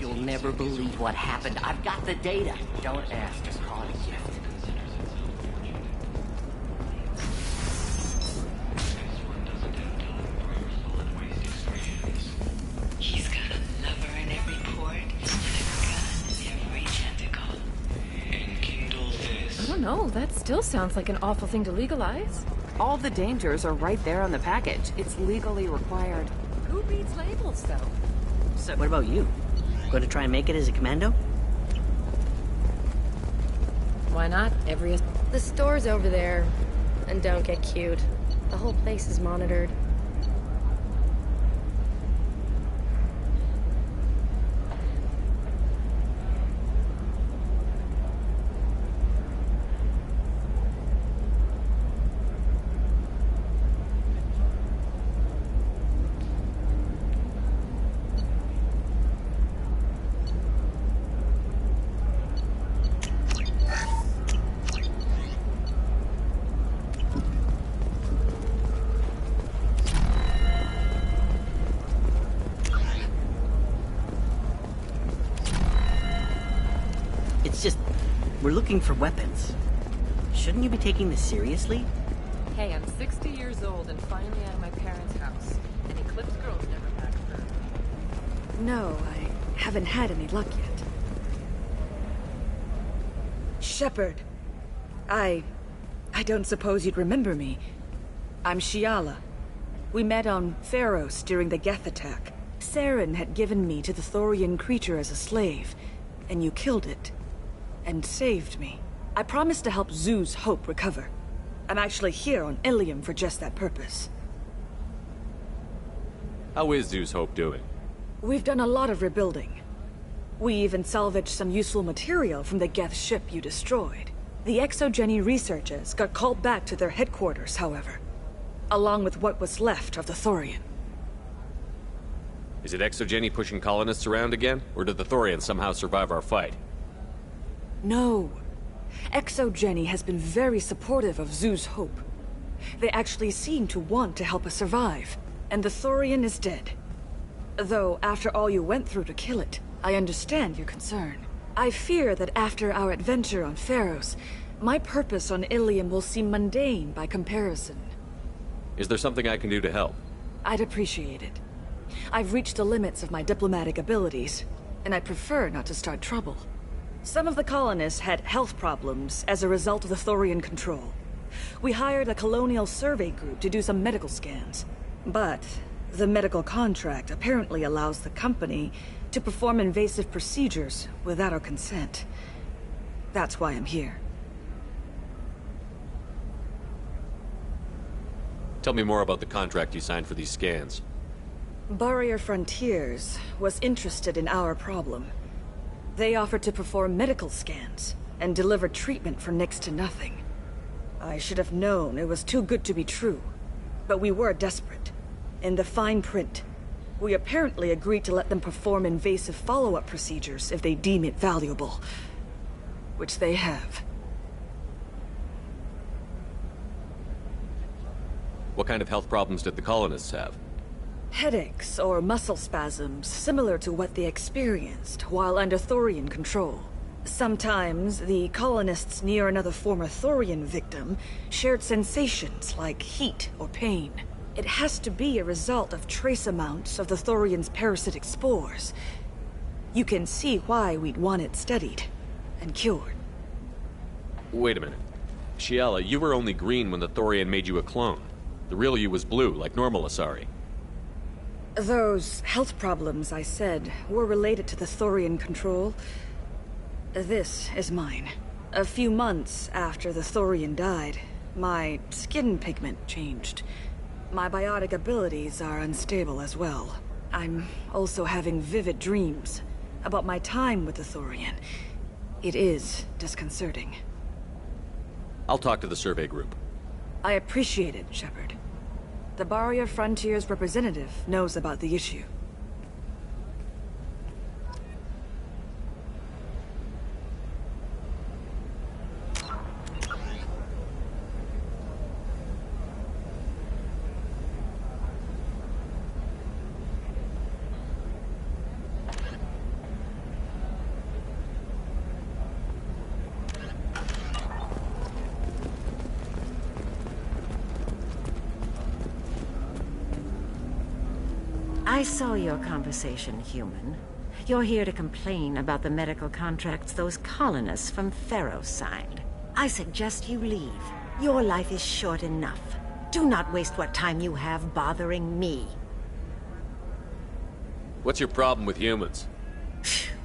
You'll never believe what happened. I've got the data. Don't ask, just call it a gift. He's got a lover in every port and a gun in every tentacle. Enkindle this. I don't know, that still sounds like an awful thing to legalize. All the dangers are right there on the package. It's legally required. Who reads labels, though? So, what about you? Going to try and make it as a commando? Why not? The store's over there. And don't get cute. The whole place is monitored. Just, we're looking for weapons. Shouldn't you be taking this seriously? Hey, I'm 60 years old and finally out of my parents' house. And Eclipse girls never back her. No, I haven't had any luck yet. Shepard. I don't suppose you'd remember me. I'm Shiala. We met on Pharos during the Geth attack. Saren had given me to the Thorian creature as a slave, and you killed it. And saved me. I promised to help Zoo's Hope recover. I'm actually here on Ilium for just that purpose. How is Zoo's Hope doing? We've done a lot of rebuilding. We even salvaged some useful material from the Geth ship you destroyed. The Exogeny researchers got called back to their headquarters, however. Along with what was left of the Thorian. Is it Exogeny pushing colonists around again? Or did the Thorians somehow survive our fight? No. Exogeny has been very supportive of Zoo's Hope. They actually seem to want to help us survive, and the Thorian is dead. Though, after all you went through to kill it, I understand your concern. I fear that after our adventure on Pharos, my purpose on Ilium will seem mundane by comparison. Is there something I can do to help? I'd appreciate it. I've reached the limits of my diplomatic abilities, and I prefer not to start trouble. Some of the colonists had health problems as a result of the Thorian control. We hired a colonial survey group to do some medical scans. But the medical contract apparently allows the company to perform invasive procedures without our consent. That's why I'm here. Tell me more about the contract you signed for these scans. Barrier Frontiers was interested in our problem. They offered to perform medical scans and deliver treatment for next to nothing. I should have known it was too good to be true, but we were desperate. In the fine print, we apparently agreed to let them perform invasive follow-up procedures if they deem it valuable. Which they have. What kind of health problems did the colonists have? Headaches or muscle spasms similar to what they experienced while under Thorian control. Sometimes the colonists near another former Thorian victim shared sensations like heat or pain. It has to be a result of trace amounts of the Thorian's parasitic spores. You can see why we'd want it studied and cured. Wait a minute. Shiala, you were only green when the Thorian made you a clone. The real you was blue, like normal Asari. Those health problems I said were related to the Thorian control. This is mine. A few months after the Thorian died, my skin pigment changed. My biotic abilities are unstable as well. I'm also having vivid dreams about my time with the Thorian. It is disconcerting. I'll talk to the survey group. I appreciate it, Shepard. The Barrier Frontiers representative knows about the issue. I saw your conversation, human. You're here to complain about the medical contracts those colonists from Pharaoh signed. I suggest you leave. Your life is short enough. Do not waste what time you have bothering me. What's your problem with humans?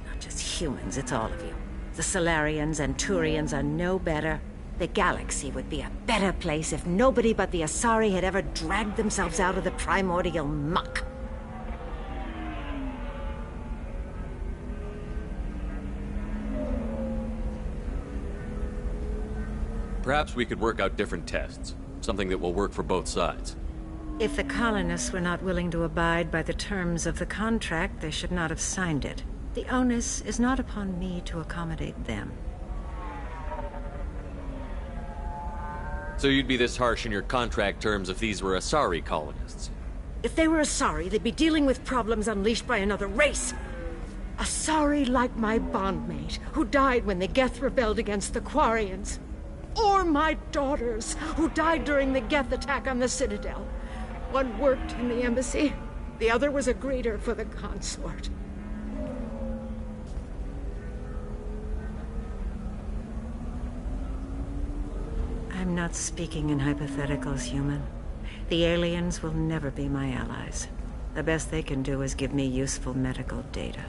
Not just humans, it's all of you. The Solarians and Turians are no better. The galaxy would be a better place if nobody but the Asari had ever dragged themselves out of the primordial muck. Perhaps we could work out different tests. Something that will work for both sides. If the colonists were not willing to abide by the terms of the contract, they should not have signed it. The onus is not upon me to accommodate them. So you'd be this harsh in your contract terms if these were Asari colonists? If they were Asari, they'd be dealing with problems unleashed by another race. Asari like my bondmate, who died when the Geth rebelled against the Quarians. Or my daughters, who died during the Geth attack on the Citadel. One worked in the embassy, the other was a greeter for the consort. I'm not speaking in hypotheticals, human. The aliens will never be my allies. The best they can do is give me useful medical data.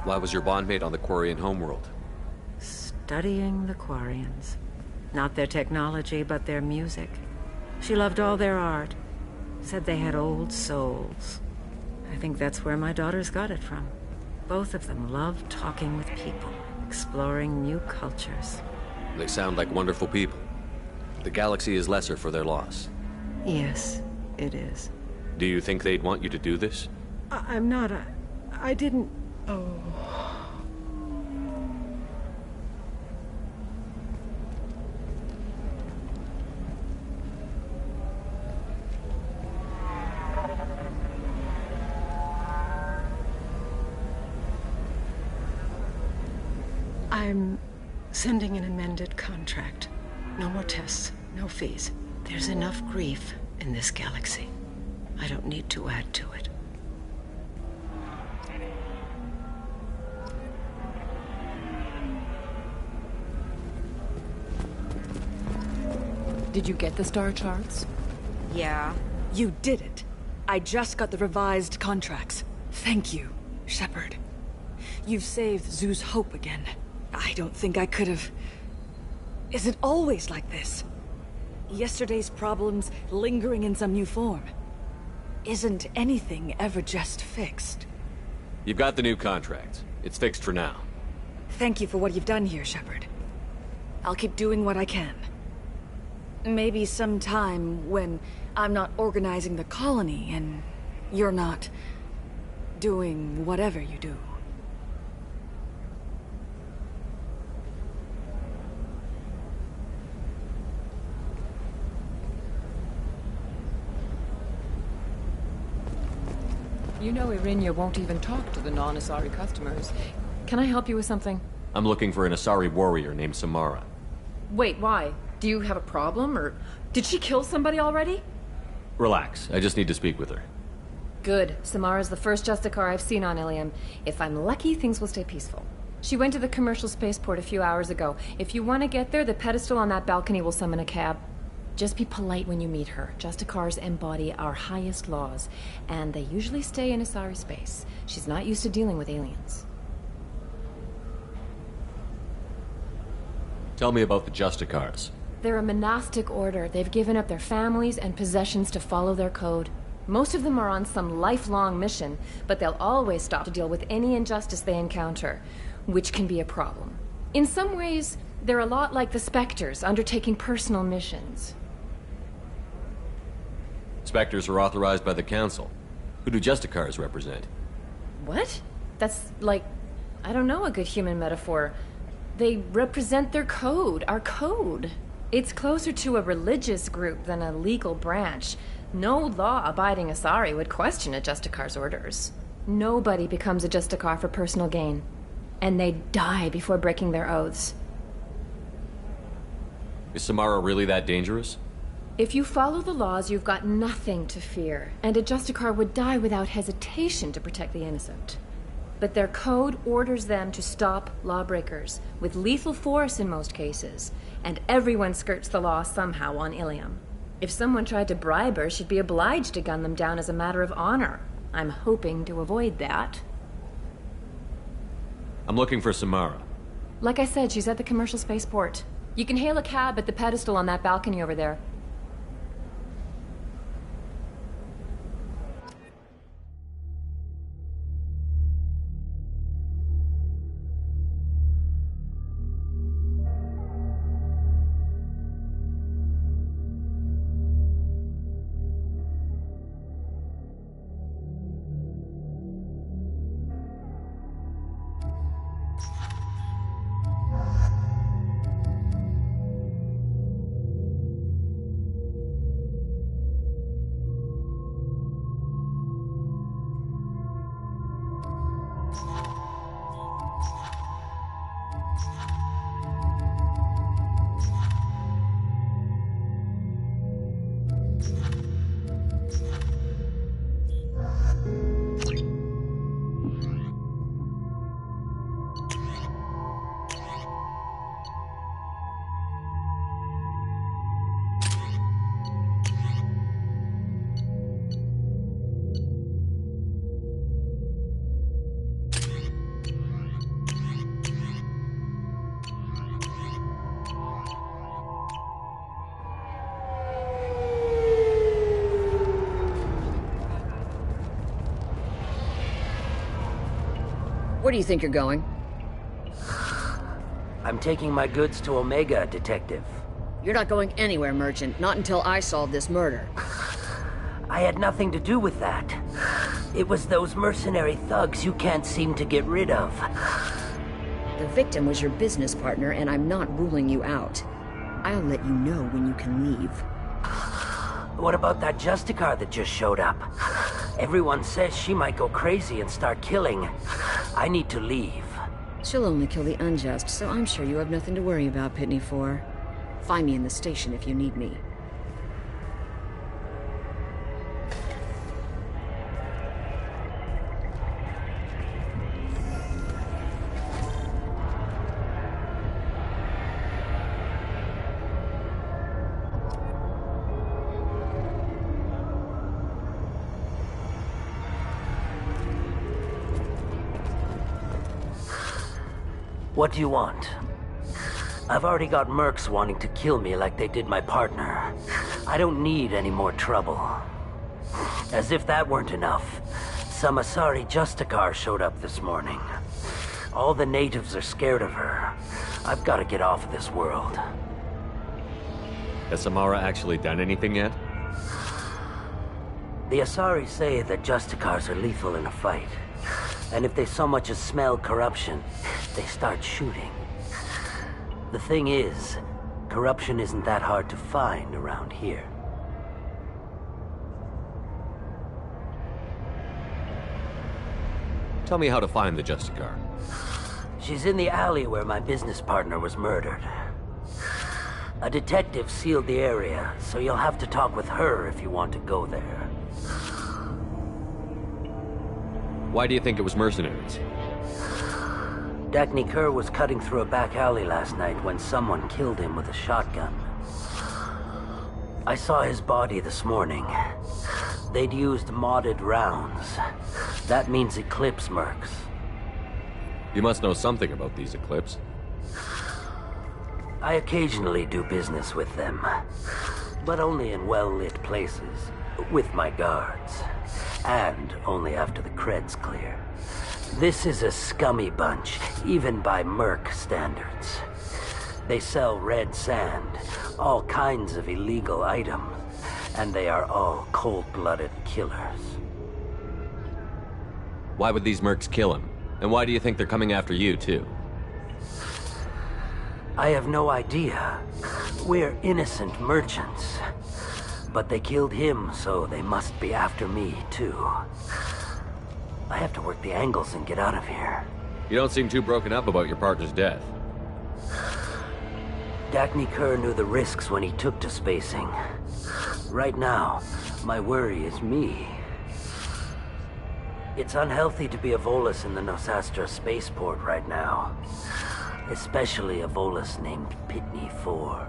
Why was your bondmate on the Quarian homeworld? Studying the Quarians. Not their technology, but their music. She loved all their art. Said they had old souls. I think that's where my daughters got it from. Both of them loved talking with people, exploring new cultures. They sound like wonderful people. The galaxy is lesser for their loss. Yes, it is. Do you think they'd want you to do this? I'm not I didn't... Oh... I'm sending an amended contract. No more tests, no fees. There's enough grief in this galaxy. I don't need to add to it. Did you get the star charts? Yeah, you did it. I just got the revised contracts. Thank you, Shepard. You've saved Zoo's hope again. I don't think I could have... Is it always like this? Yesterday's problems lingering in some new form. Isn't anything ever just fixed? You've got the new contract. It's fixed for now. Thank you for what you've done here, Shepard. I'll keep doing what I can. Maybe sometime when I'm not organizing the colony and you're not doing whatever you do. You know Irinia won't even talk to the non-Asari customers. Can I help you with something? I'm looking for an Asari warrior named Samara. Wait, why? Do you have a problem, or did she kill somebody already? Relax, I just need to speak with her. Good. Samara's the first Justicar I've seen on Ilium. If I'm lucky, things will stay peaceful. She went to the commercial spaceport a few hours ago. If you want to get there, the pedestal on that balcony will summon a cab. Just be polite when you meet her. Justicars embody our highest laws, and they usually stay in Asari space. She's not used to dealing with aliens. Tell me about the Justicars. They're a monastic order. They've given up their families and possessions to follow their code. Most of them are on some lifelong mission, but they'll always stop to deal with any injustice they encounter, which can be a problem. In some ways, they're a lot like the Spectres, undertaking personal missions. Spectres are authorized by the Council. Who do Justicars represent? What? That's like, I don't know, a good human metaphor. They represent their code, our code. It's closer to a religious group than a legal branch. No law-abiding Asari would question a Justicar's orders. Nobody becomes a Justicar for personal gain. And they die before breaking their oaths. Is Samara really that dangerous? If you follow the laws, you've got nothing to fear, and a Justicar would die without hesitation to protect the innocent. But their code orders them to stop lawbreakers, with lethal force in most cases, and everyone skirts the law somehow on Ilium. If someone tried to bribe her, she'd be obliged to gun them down as a matter of honor. I'm hoping to avoid that. I'm looking for Samara. Like I said, she's at the commercial spaceport. You can hail a cab at the pedestal on that balcony over there. Where do you think you're going? I'm taking my goods to Omega, Detective. You're not going anywhere, Merchant. Not until I solve this murder. I had nothing to do with that. It was those mercenary thugs you can't seem to get rid of. The victim was your business partner, and I'm not ruling you out. I'll let you know when you can leave. What about that Justicar that just showed up? Everyone says she might go crazy and start killing. I need to leave. She'll only kill the unjust, so I'm sure you have nothing to worry about, Pitney 4. Find me in the station if you need me. What do you want? I've already got mercs wanting to kill me like they did my partner. I don't need any more trouble. As if that weren't enough, some Asari Justicar showed up this morning. All the natives are scared of her. I've got to get off of this world. Has Samara actually done anything yet? The Asari say that Justicars are lethal in a fight. And if they so much as smell corruption, they start shooting. The thing is, corruption isn't that hard to find around here. Tell me how to find the Justicar. She's in the alley where my business partner was murdered. A detective sealed the area, so you'll have to talk with her if you want to go there. Why do you think it was mercenaries? Dagny Kerr was cutting through a back alley last night when someone killed him with a shotgun. I saw his body this morning. They'd used modded rounds. That means Eclipse mercs. You must know something about these Eclipse. I occasionally do business with them, but only in well-lit places, with my guards. And only after the cred's clear. This is a scummy bunch, even by merc standards. They sell red sand, all kinds of illegal items, and they are all cold-blooded killers. Why would these mercs kill him? And why do you think they're coming after you, too? I have no idea. We're innocent merchants. But they killed him, so they must be after me, too. I have to work the angles and get out of here. You don't seem too broken up about your partner's death. Dagny Kerr knew the risks when he took to spacing. Right now, my worry is me. It's unhealthy to be a Volus in the Nosastra spaceport right now. Especially a Volus named Pitney 4.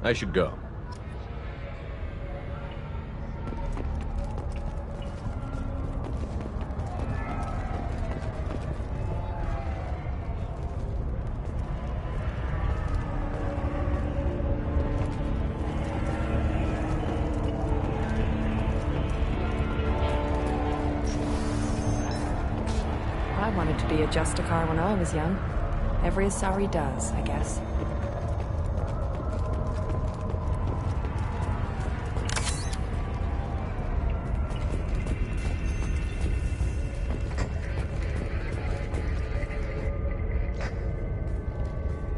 I should go. I wanted to be a Justicar when I was young. Every Asari does, I guess.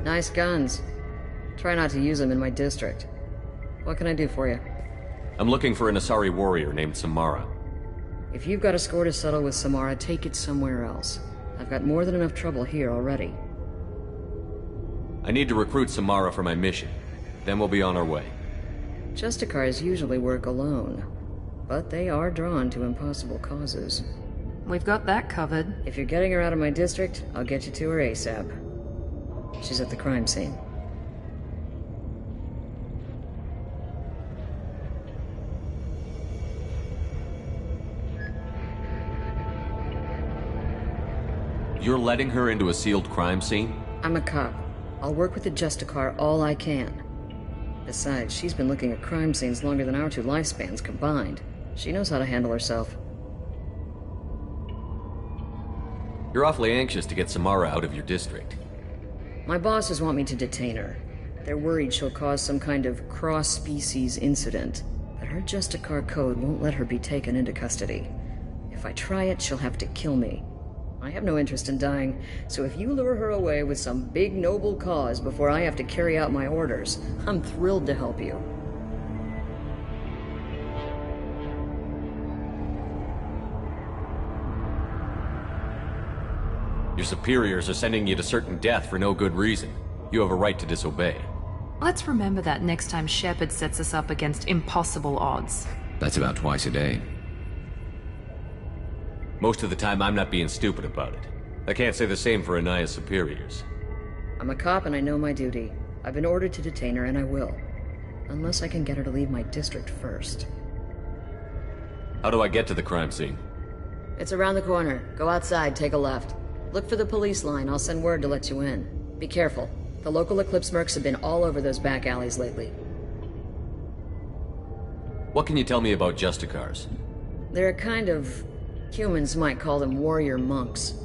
Nice guns. Try not to use them in my district. What can I do for you? I'm looking for an Asari warrior named Samara. If you've got a score to settle with Samara, take it somewhere else. I've got more than enough trouble here already. I need to recruit Samara for my mission. Then we'll be on our way. Justicars usually work alone, but they are drawn to impossible causes. We've got that covered. If you're getting her out of my district, I'll get you to her ASAP. She's at the crime scene. You're letting her into a sealed crime scene? I'm a cop. I'll work with the Justicar all I can. Besides, she's been looking at crime scenes longer than our two lifespans combined. She knows how to handle herself. You're awfully anxious to get Samara out of your district. My bosses want me to detain her. They're worried she'll cause some kind of cross-species incident, but her Justicar code won't let her be taken into custody. If I try it, she'll have to kill me. I have no interest in dying, so if you lure her away with some big noble cause before I have to carry out my orders, I'm thrilled to help you. Your superiors are sending you to certain death for no good reason. You have a right to disobey. Let's remember that next time Shepard sets us up against impossible odds. That's about twice a day. Most of the time, I'm not being stupid about it. I can't say the same for Anaya's superiors. I'm a cop and I know my duty. I've been ordered to detain her and I will. Unless I can get her to leave my district first. How do I get to the crime scene? It's around the corner. Go outside, take a left. Look for the police line. I'll send word to let you in. Be careful. The local Eclipse mercs have been all over those back alleys lately. What can you tell me about Justicars? They're a kind of... humans might call them warrior monks.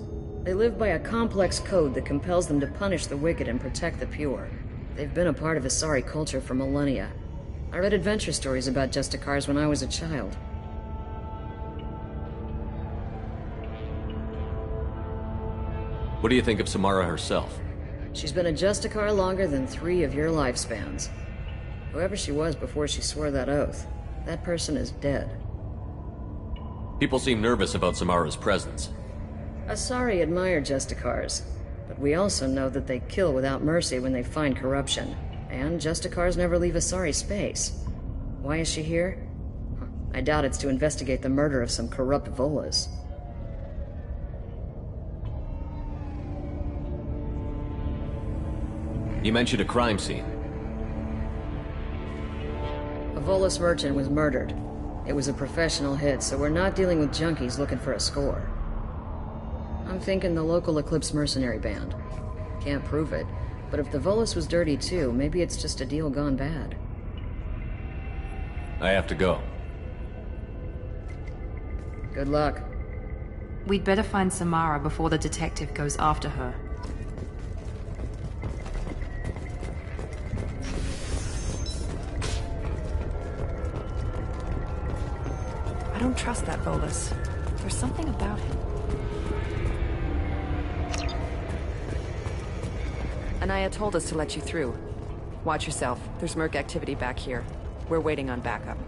They live by a complex code that compels them to punish the wicked and protect the pure. They've been a part of Asari culture for millennia. I read adventure stories about Justicars when I was a child. What do you think of Samara herself? She's been a Justicar longer than 3 of your lifespans. Whoever she was before she swore that oath, that person is dead. People seem nervous about Samara's presence. Asari admire Justicars, but we also know that they kill without mercy when they find corruption, and Justicars never leave Asari space. Why is she here? I doubt it's to investigate the murder of some corrupt Volus. You mentioned a crime scene. A Volus merchant was murdered. It was a professional hit, so we're not dealing with junkies looking for a score. I'm thinking the local Eclipse mercenary band. Can't prove it, but if the Volus was dirty too, maybe it's just a deal gone bad. I have to go. Good luck. We'd better find Samara before the detective goes after her. I don't trust that Volus. There's something about him. Anaya told us to let you through. Watch yourself. There's merc activity back here. We're waiting on backup.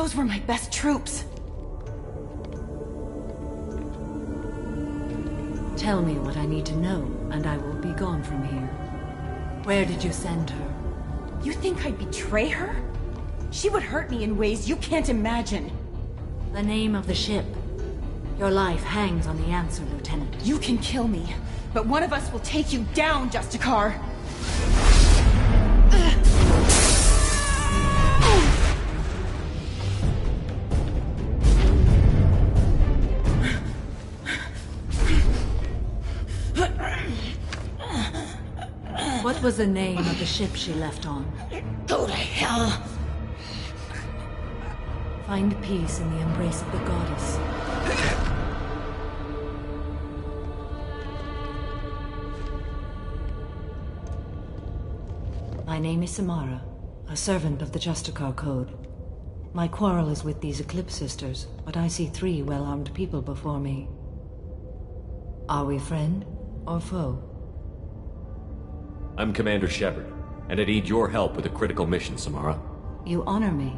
Those were my best troops. Tell me what I need to know, and I will be gone from here. Where did you send her? You think I'd betray her? She would hurt me in ways you can't imagine. The name of the ship. Your life hangs on the answer, Lieutenant. You can kill me, but one of us will take you down, Justicar. What was the name of the ship she left on? Go to hell! Find peace in the embrace of the goddess. My name is Samara, a servant of the Justicar Code. My quarrel is with these Eclipse Sisters, but I see 3 well-armed people before me. Are we friend or foe? I'm Commander Shepard, and I need your help with a critical mission, Samara. You honor me,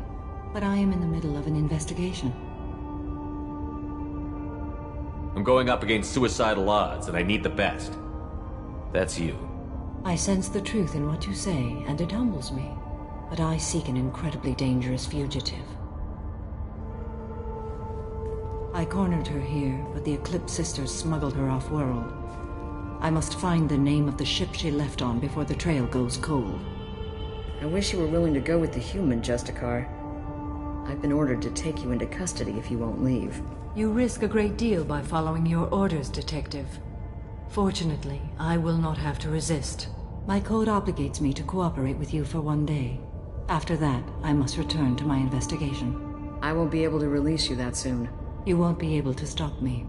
but I am in the middle of an investigation. I'm going up against suicidal odds, and I need the best. That's you. I sense the truth in what you say, and it humbles me. But I seek an incredibly dangerous fugitive. I cornered her here, but the Eclipse Sisters smuggled her off-world. I must find the name of the ship she left on before the trail goes cold. I wish you were willing to go with the human, Justicar. I've been ordered to take you into custody if you won't leave. You risk a great deal by following your orders, Detective. Fortunately, I will not have to resist. My code obligates me to cooperate with you for 1 day. After that, I must return to my investigation. I won't be able to release you that soon. You won't be able to stop me.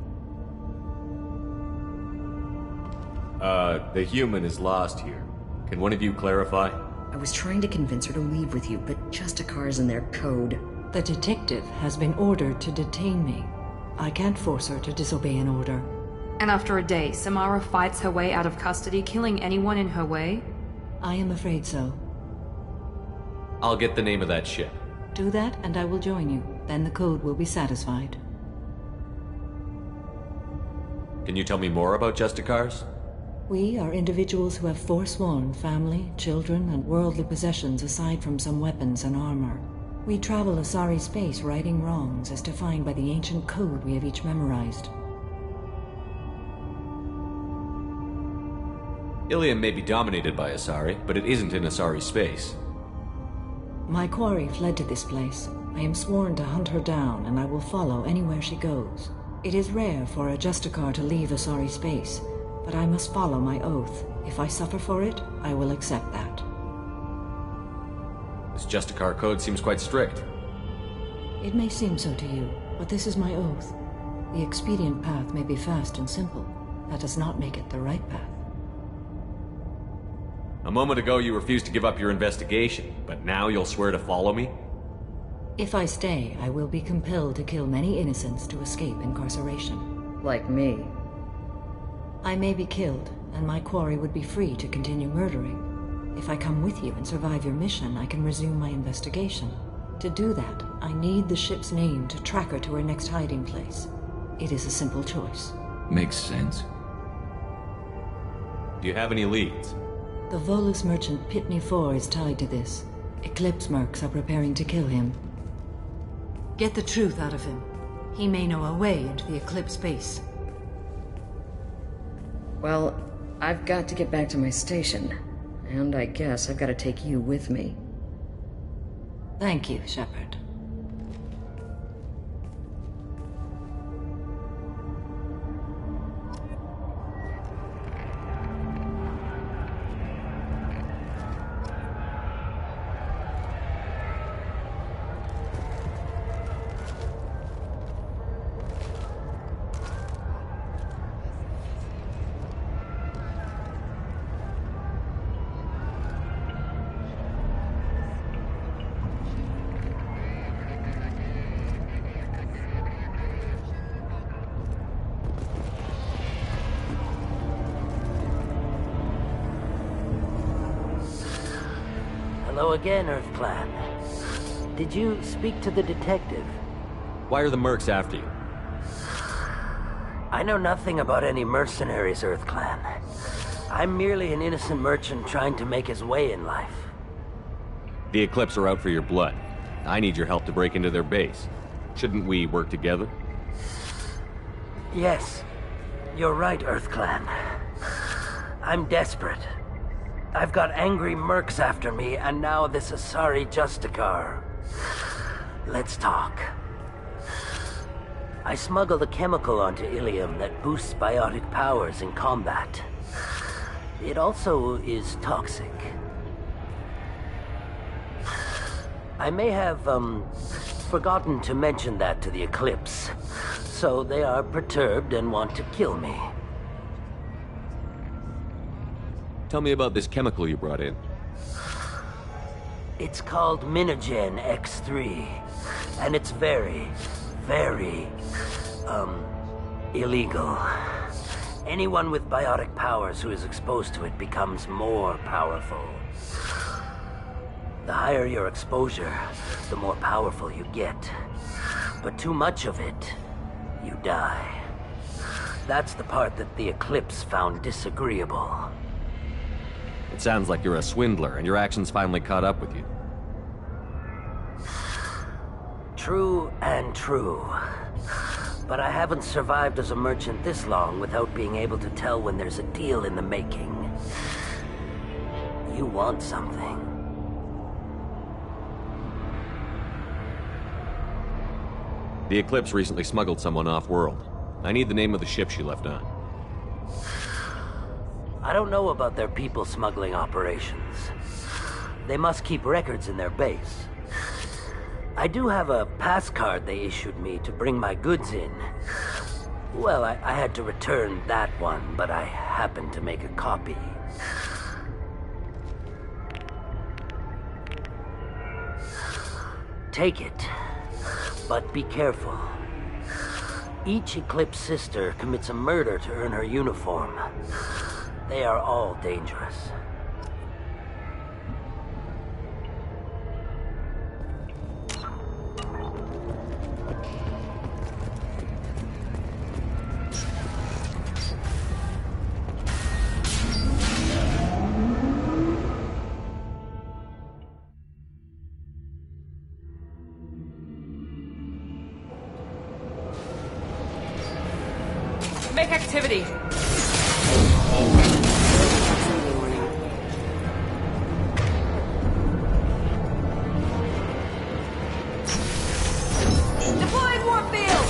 The human is lost here. Can one of you clarify? I was trying to convince her to leave with you, but Justicar's in their code. The detective has been ordered to detain me. I can't force her to disobey an order. And after a day, Samara fights her way out of custody, killing anyone in her way? I am afraid so. I'll get the name of that ship. Do that, and I will join you. Then the code will be satisfied. Can you tell me more about Justicars? We are individuals who have forsworn family, children, and worldly possessions aside from some weapons and armor. We travel Asari space righting wrongs as defined by the ancient code we have each memorized. Ilium may be dominated by Asari, but it isn't in Asari space. My quarry fled to this place. I am sworn to hunt her down, and I will follow anywhere she goes. It is rare for a Justicar to leave Asari space, but I must follow my oath. If I suffer for it, I will accept that. This Justicar code seems quite strict. It may seem so to you, but this is my oath. The expedient path may be fast and simple. That does not make it the right path. A moment ago you refused to give up your investigation, but now you'll swear to follow me? If I stay, I will be compelled to kill many innocents to escape incarceration. Like me. I may be killed, and my quarry would be free to continue murdering. If I come with you and survive your mission, I can resume my investigation. To do that, I need the ship's name to track her to her next hiding place. It is a simple choice. Makes sense. Do you have any leads? The Volus merchant Pitney 4 is tied to this. Eclipse mercs are preparing to kill him. Get the truth out of him. He may know a way into the Eclipse base. Well, I've got to get back to my station. And I guess I've got to take you with me. Thank you, Shepard. Hello again, Earth Clan. Did you speak to the detective? Why are the mercs after you? I know nothing about any mercenaries, Earth Clan. I'm merely an innocent merchant trying to make his way in life. The Eclipse are out for your blood. I need your help to break into their base. Shouldn't we work together? Yes, you're right, Earth Clan. I'm desperate. I've got angry mercs after me, and now this Asari Justicar. Let's talk. I smuggled a chemical onto Ilium that boosts biotic powers in combat. It also is toxic. I may have, forgotten to mention that to the Eclipse, so they are perturbed and want to kill me. Tell me about this chemical you brought in. It's called Minogen X3, and it's very, very, illegal. Anyone with biotic powers who is exposed to it becomes more powerful. The higher your exposure, the more powerful you get. But too much of it, you die. That's the part that the Eclipse found disagreeable. It sounds like you're a swindler, and your actions finally caught up with you. True and true. But I haven't survived as a merchant this long without being able to tell when there's a deal in the making. You want something. The Eclipse recently smuggled someone off-world. I need the name of the ship she left on. I don't know about their people smuggling operations. They must keep records in their base. I do have a pass card they issued me to bring my goods in. Well, I had to return that one, but I happened to make a copy. Take it, but be careful. Each Eclipse sister commits a murder to earn her uniform. They are all dangerous. Make activity. Deploying warp field!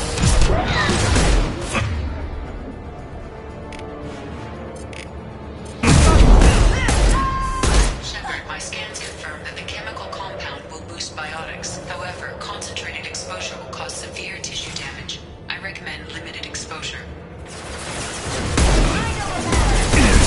Shepard, my scans confirm that the chemical compound will boost biotics. However, concentrated exposure will cause severe tissue damage. I recommend limited exposure. I know about it!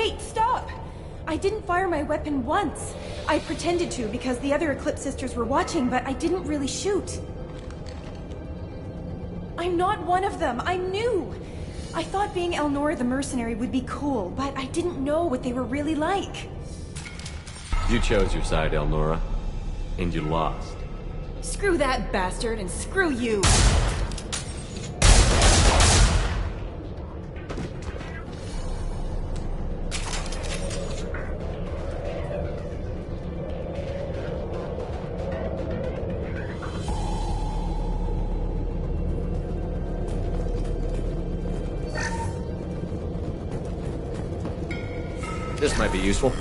Wait, stop! I didn't fire my weapon once. I pretended to because the other Eclipse sisters were watching, but I didn't really shoot. I'm not one of them. I'm new. I thought being Elnora the mercenary would be cool, but I didn't know what they were really like. You chose your side, Elnora, and you lost. Screw that bastard, and screw you! This might be useful.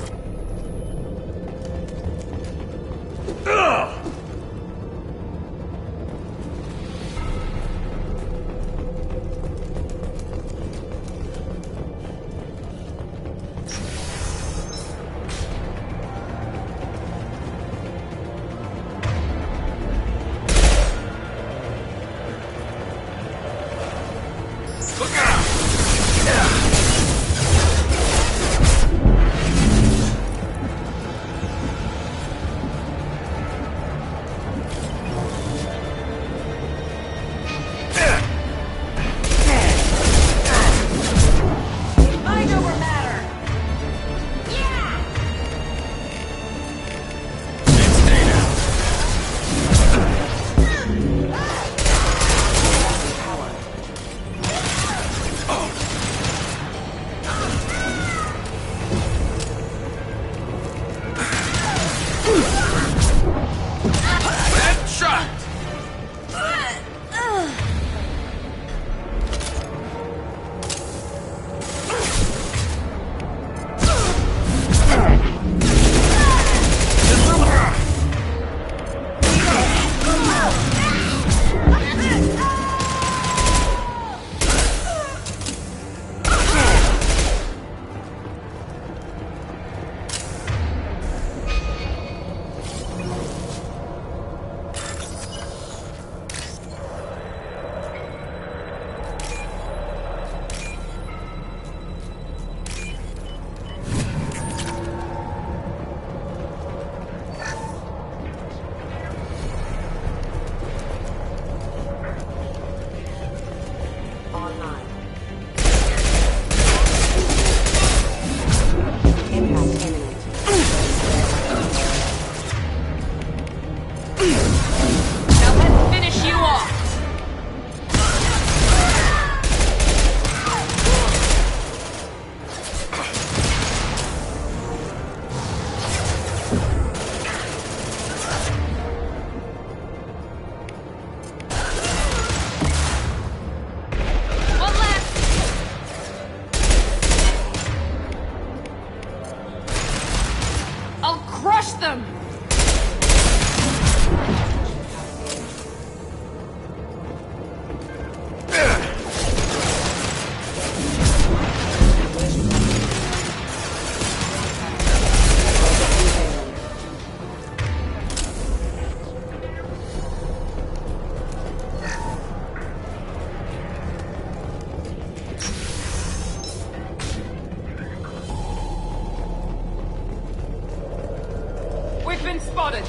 Spotted!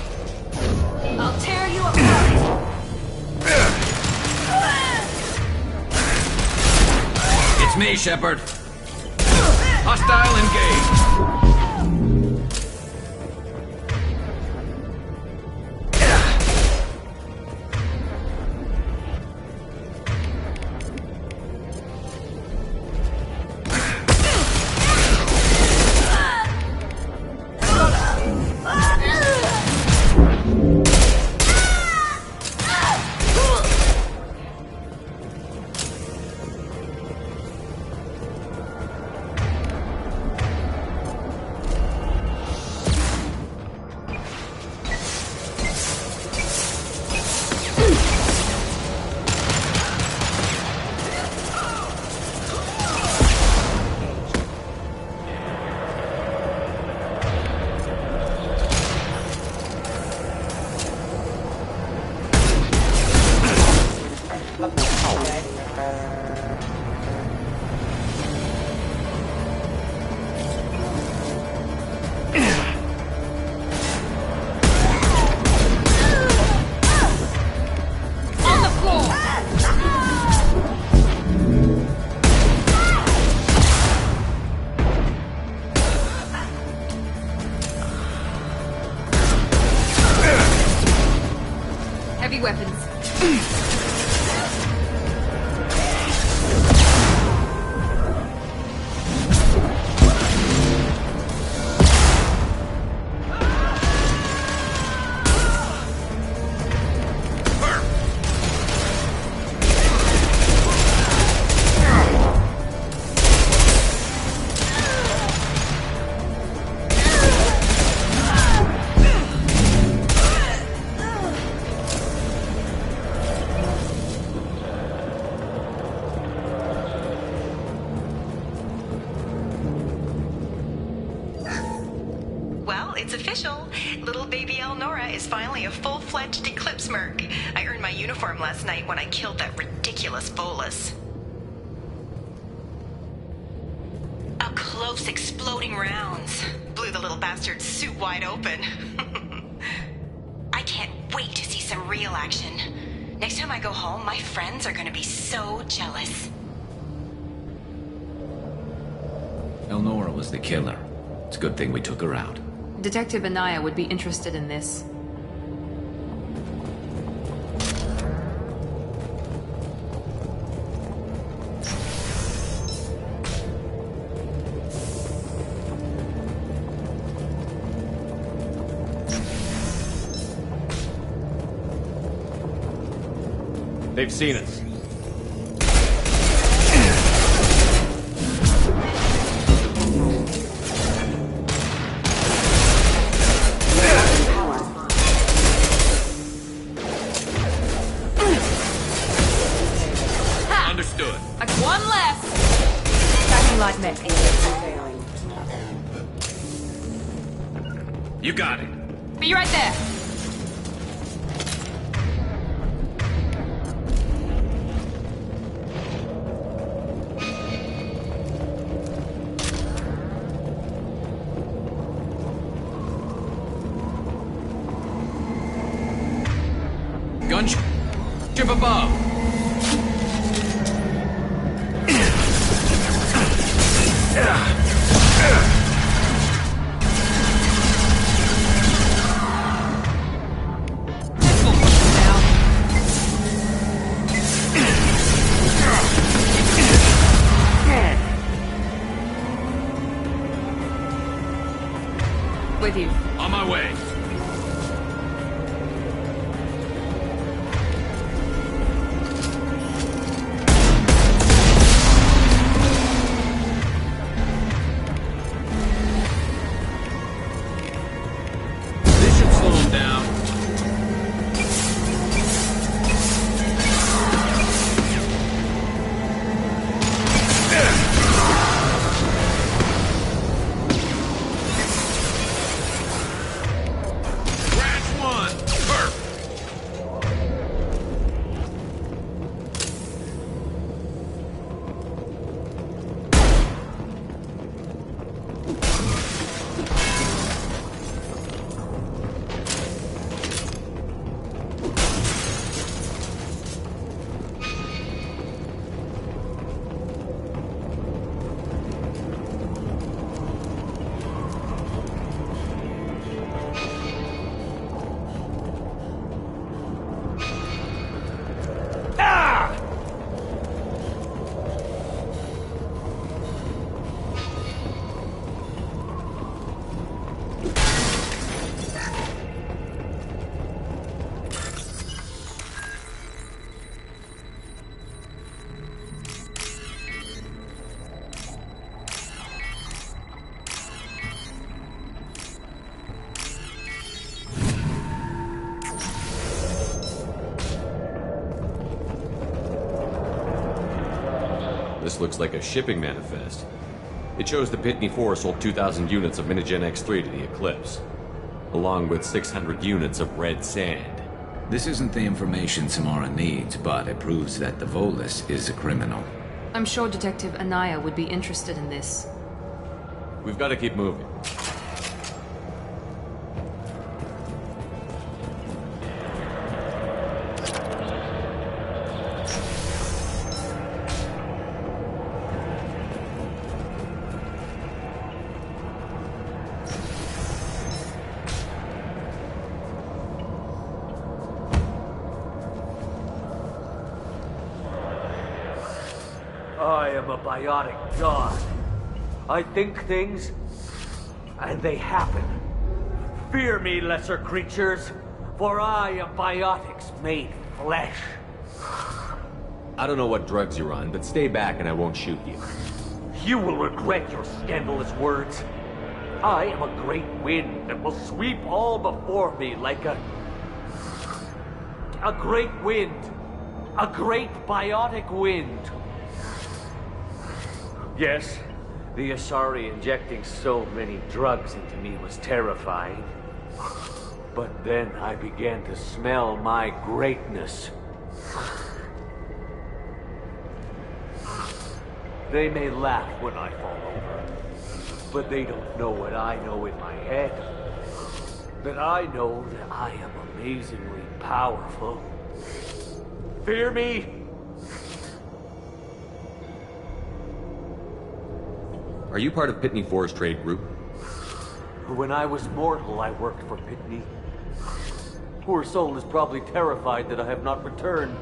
I'll tear you apart! It's me, Shepard. Hostile engaged. weapons. Well, it's official. Little baby Elnora is finally a full-fledged Eclipse merc. I earned my uniform last night when I killed that ridiculous bolus. Up close, exploding rounds. Blew the little bastard's suit wide open. I can't wait to see some real action. Next time I go home, my friends are gonna be so jealous. Elnora was the killer. It's a good thing we took her out. Detective Anaya would be interested in this. They've seen us. Understood. One less! Tracking light mech. You got it. Be right there! Gunship above. With you. On my way. This should slow him down. This looks like a shipping manifest. It shows the Pitney 4 sold 2,000 units of Minigen X3 to the Eclipse, along with 600 units of red sand. This isn't the information Samara needs, but it proves that the Volus is a criminal. I'm sure Detective Anaya would be interested in this. We've got to keep moving. am a biotic god. I think things, and they happen. Fear me, lesser creatures, for I am biotics made flesh. I don't know what drugs you're on, but stay back and I won't shoot you. You will regret your scandalous words. I am a great wind that will sweep all before me like a great wind. A great biotic wind. Yes, the Asari injecting so many drugs into me was terrifying. But then I began to smell my greatness. They may laugh when I fall over, but they don't know what I know in my head. That I know that I am amazingly powerful. Fear me? Are you part of Pitney 4's trade group? When I was mortal, I worked for Pitney. Poor soul is probably terrified that I have not returned.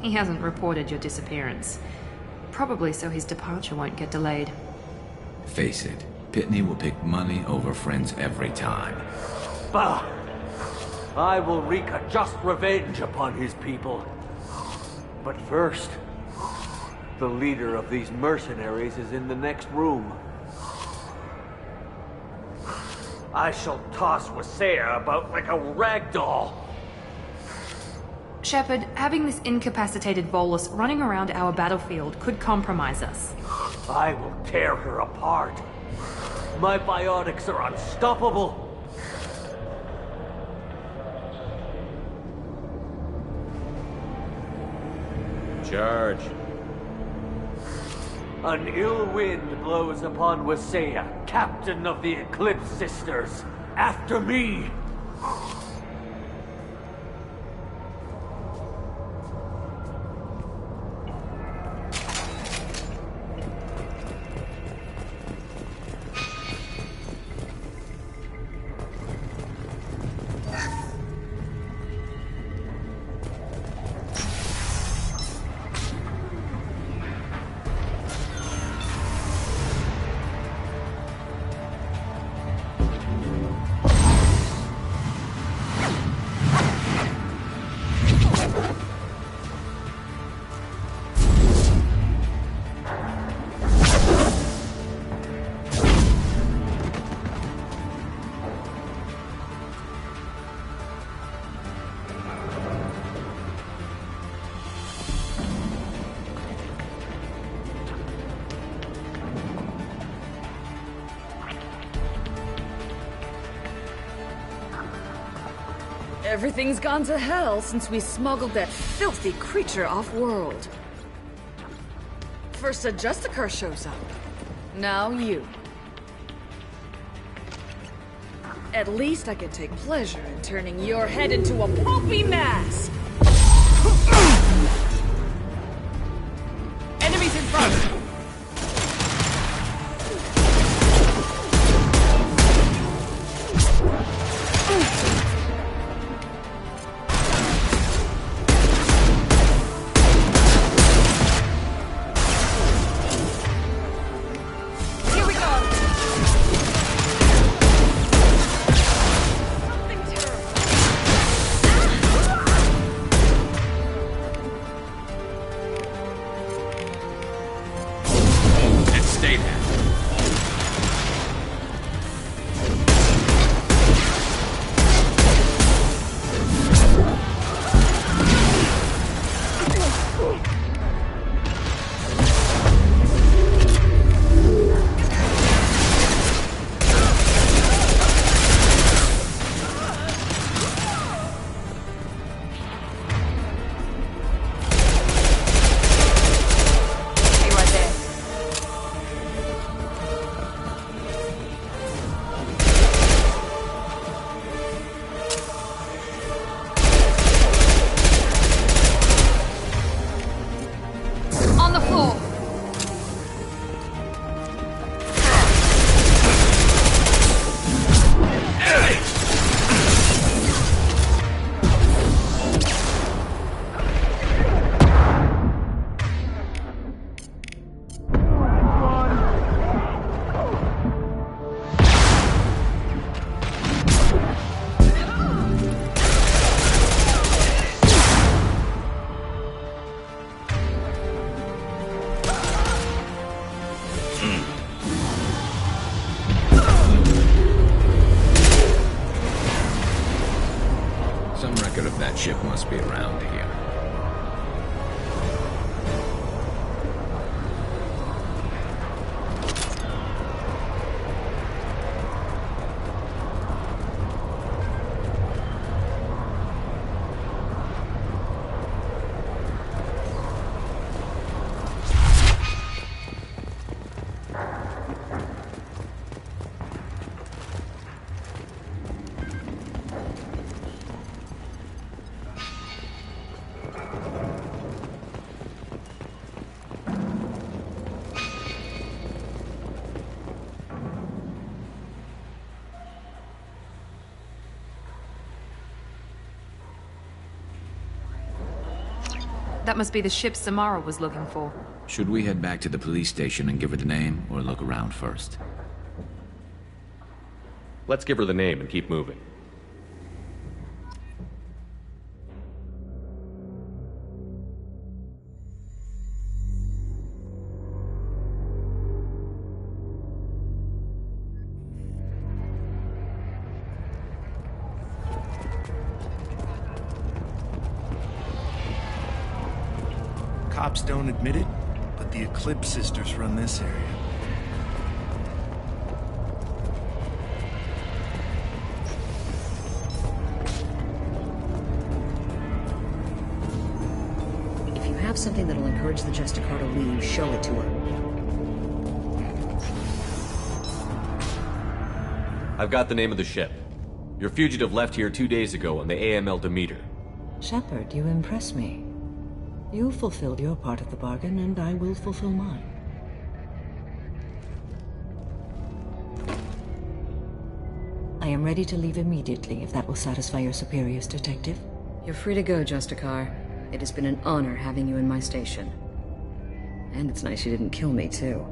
He hasn't reported your disappearance. Probably so his departure won't get delayed. Face it, Pitney will pick money over friends every time. Bah! I will wreak a just revenge upon his people. But first, the leader of these mercenaries is in the next room. I shall toss Wasea about like a rag doll. Shepard, having this incapacitated Volus running around our battlefield could compromise us. I will tear her apart. My biotics are unstoppable. Charge. An ill wind blows upon Wasea, captain of the Eclipse Sisters. After me! Everything's gone to hell since we smuggled that filthy creature off-world. First a Justicar shows up. Now you. At least I can take pleasure in turning your head into a pulpy mass! Enemies in front! That ship must be around here. That must be the ship Samara was looking for. Should we head back to the police station and give her the name, or look around first? Let's give her the name and keep moving. Cops don't admit it, but the Eclipse sisters run this area. If you have something that'll encourage the Justicar to leave, show it to her. I've got the name of the ship. Your fugitive left here 2 days ago on the AML Demeter. Shepard, you impress me. You fulfilled your part of the bargain, and I will fulfill mine. I am ready to leave immediately, if that will satisfy your superiors, Detective. You're free to go, Justicar. It has been an honor having you in my station. And it's nice you didn't kill me, too.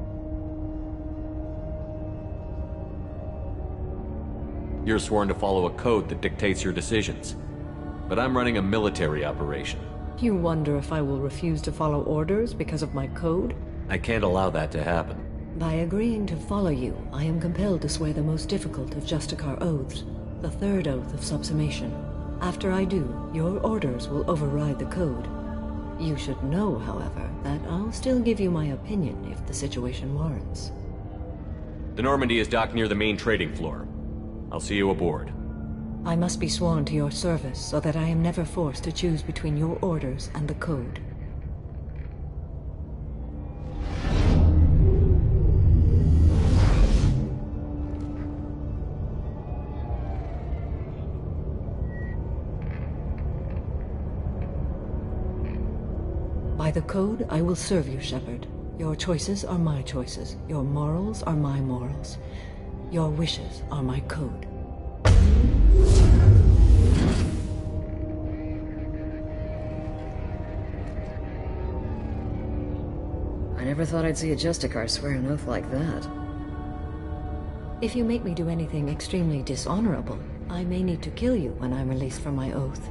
You're sworn to follow a code that dictates your decisions. But I'm running a military operation. You wonder if I will refuse to follow orders because of my code? I can't allow that to happen. By agreeing to follow you, I am compelled to swear the most difficult of Justicar oaths, the third oath of subsumation. After I do, your orders will override the code. You should know, however, that I'll still give you my opinion if the situation warrants. The Normandy is docked near the main trading floor. I'll see you aboard. I must be sworn to your service so that I am never forced to choose between your orders and the code. By the code, I will serve you, Shepard. Your choices are my choices. Your morals are my morals. Your wishes are my code. I never thought I'd see a Justicar swear an oath like that. If you make me do anything extremely dishonorable, I may need to kill you when I'm released from my oath.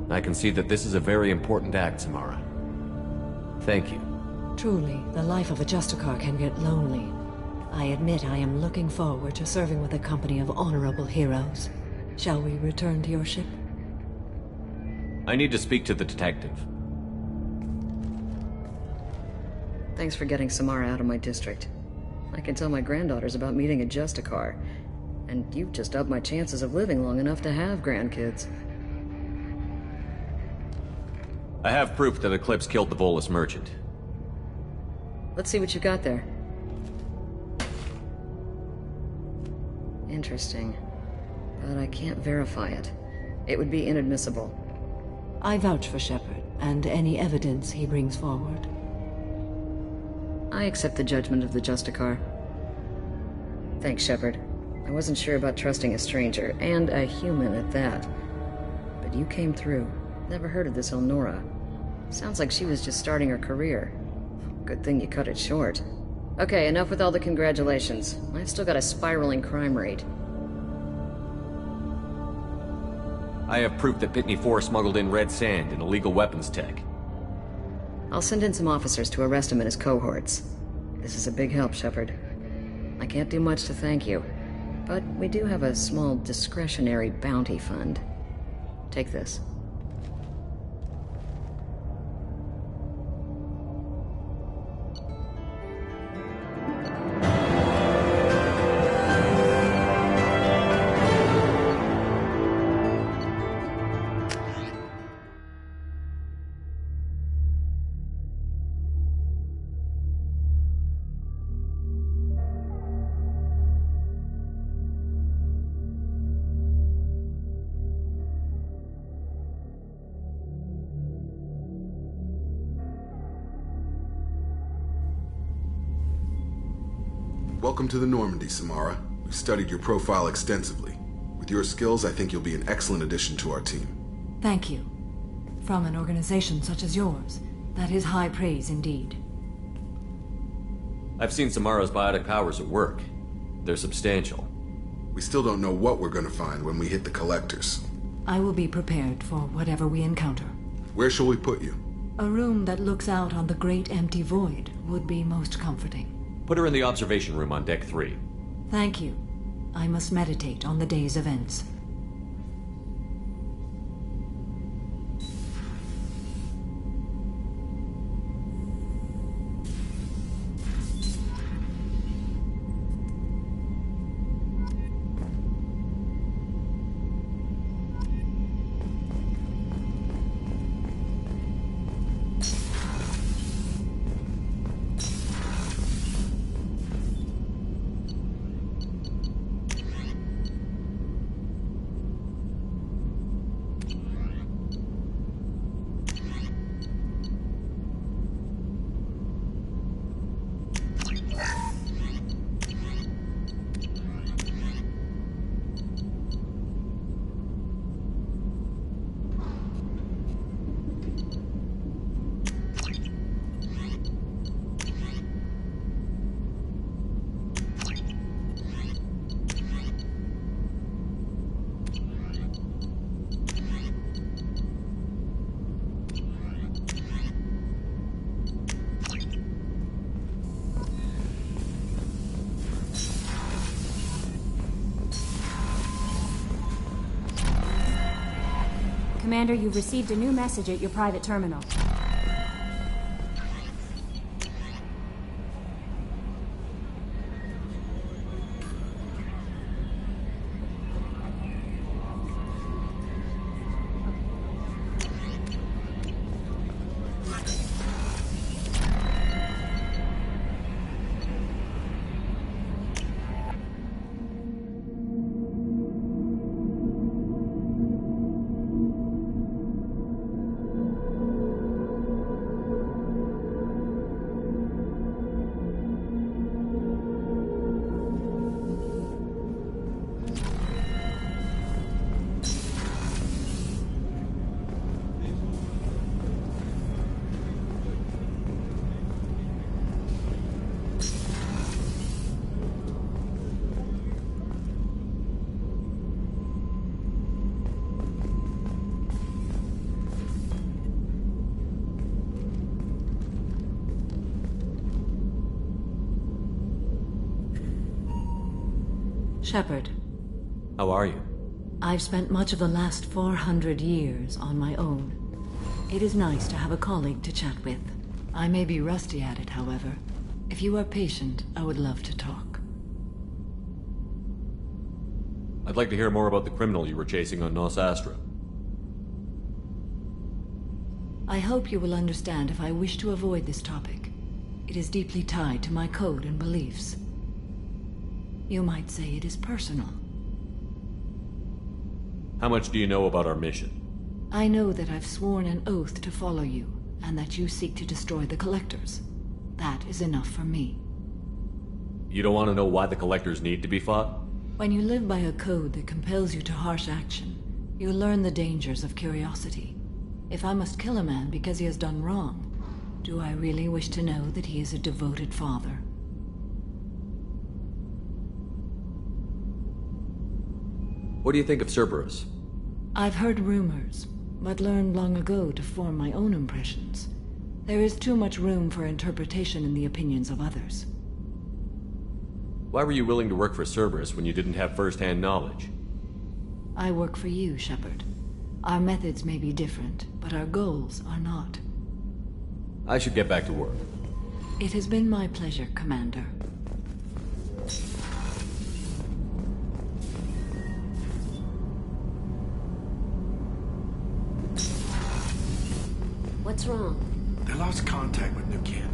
I can see that this is a very important act, Samara. Thank you. Truly, the life of a Justicar can get lonely. I admit I am looking forward to serving with a company of honorable heroes. Shall we return to your ship? I need to speak to the detective. Thanks for getting Samara out of my district. I can tell my granddaughters about meeting a Justicar, and you've just upped my chances of living long enough to have grandkids. I have proof that Eclipse killed the Volus merchant. Let's see what you got there. Interesting. But I can't verify it. It would be inadmissible. I vouch for Shepard, and any evidence he brings forward. I accept the judgment of the Justicar. Thanks, Shepard. I wasn't sure about trusting a stranger, and a human at that. But you came through. Never heard of this Elnora. Sounds like she was just starting her career. Good thing you cut it short. Okay, enough with all the congratulations. I've still got a spiraling crime rate. I have proof that Pitney 4 smuggled in red sand and illegal weapons tech. I'll send in some officers to arrest him and his cohorts. This is a big help, Shepard. I can't do much to thank you, But we do have a small discretionary bounty fund. Take this. Welcome to the Normandy, Samara. We've studied your profile extensively. With your skills, I think you'll be an excellent addition to our team. Thank you. From an organization such as yours, that is high praise indeed. I've seen Samara's biotic powers at work. They're substantial. We still don't know what we're gonna find when we hit the collectors. I will be prepared for whatever we encounter. Where shall we put you? A room that looks out on the great empty void would be most comforting. Put her in the observation room on Deck 3. Thank you. I must meditate on the day's events. Commander, you've received a new message at your private terminal. Shepard. How are you? I've spent much of the last 400 years on my own. It is nice to have a colleague to chat with. I may be rusty at it, however. If you are patient, I would love to talk. I'd like to hear more about the criminal you were chasing on Nos Astra. I hope you will understand if I wish to avoid this topic. It is deeply tied to my code and beliefs. You might say it is personal. How much do you know about our mission? I know that I've sworn an oath to follow you, and that you seek to destroy the Collectors. That is enough for me. You don't want to know why the Collectors need to be fought? When you live by a code that compels you to harsh action, you learn the dangers of curiosity. If I must kill a man because he has done wrong, do I really wish to know that he is a devoted father? What do you think of Cerberus? I've heard rumors, but learned long ago to form my own impressions. There is too much room for interpretation in the opinions of others. Why were you willing to work for Cerberus when you didn't have first-hand knowledge? I work for you, Shepard. Our methods may be different, but our goals are not. I should get back to work. It has been my pleasure, Commander. What's wrong? They lost contact with New Cannon.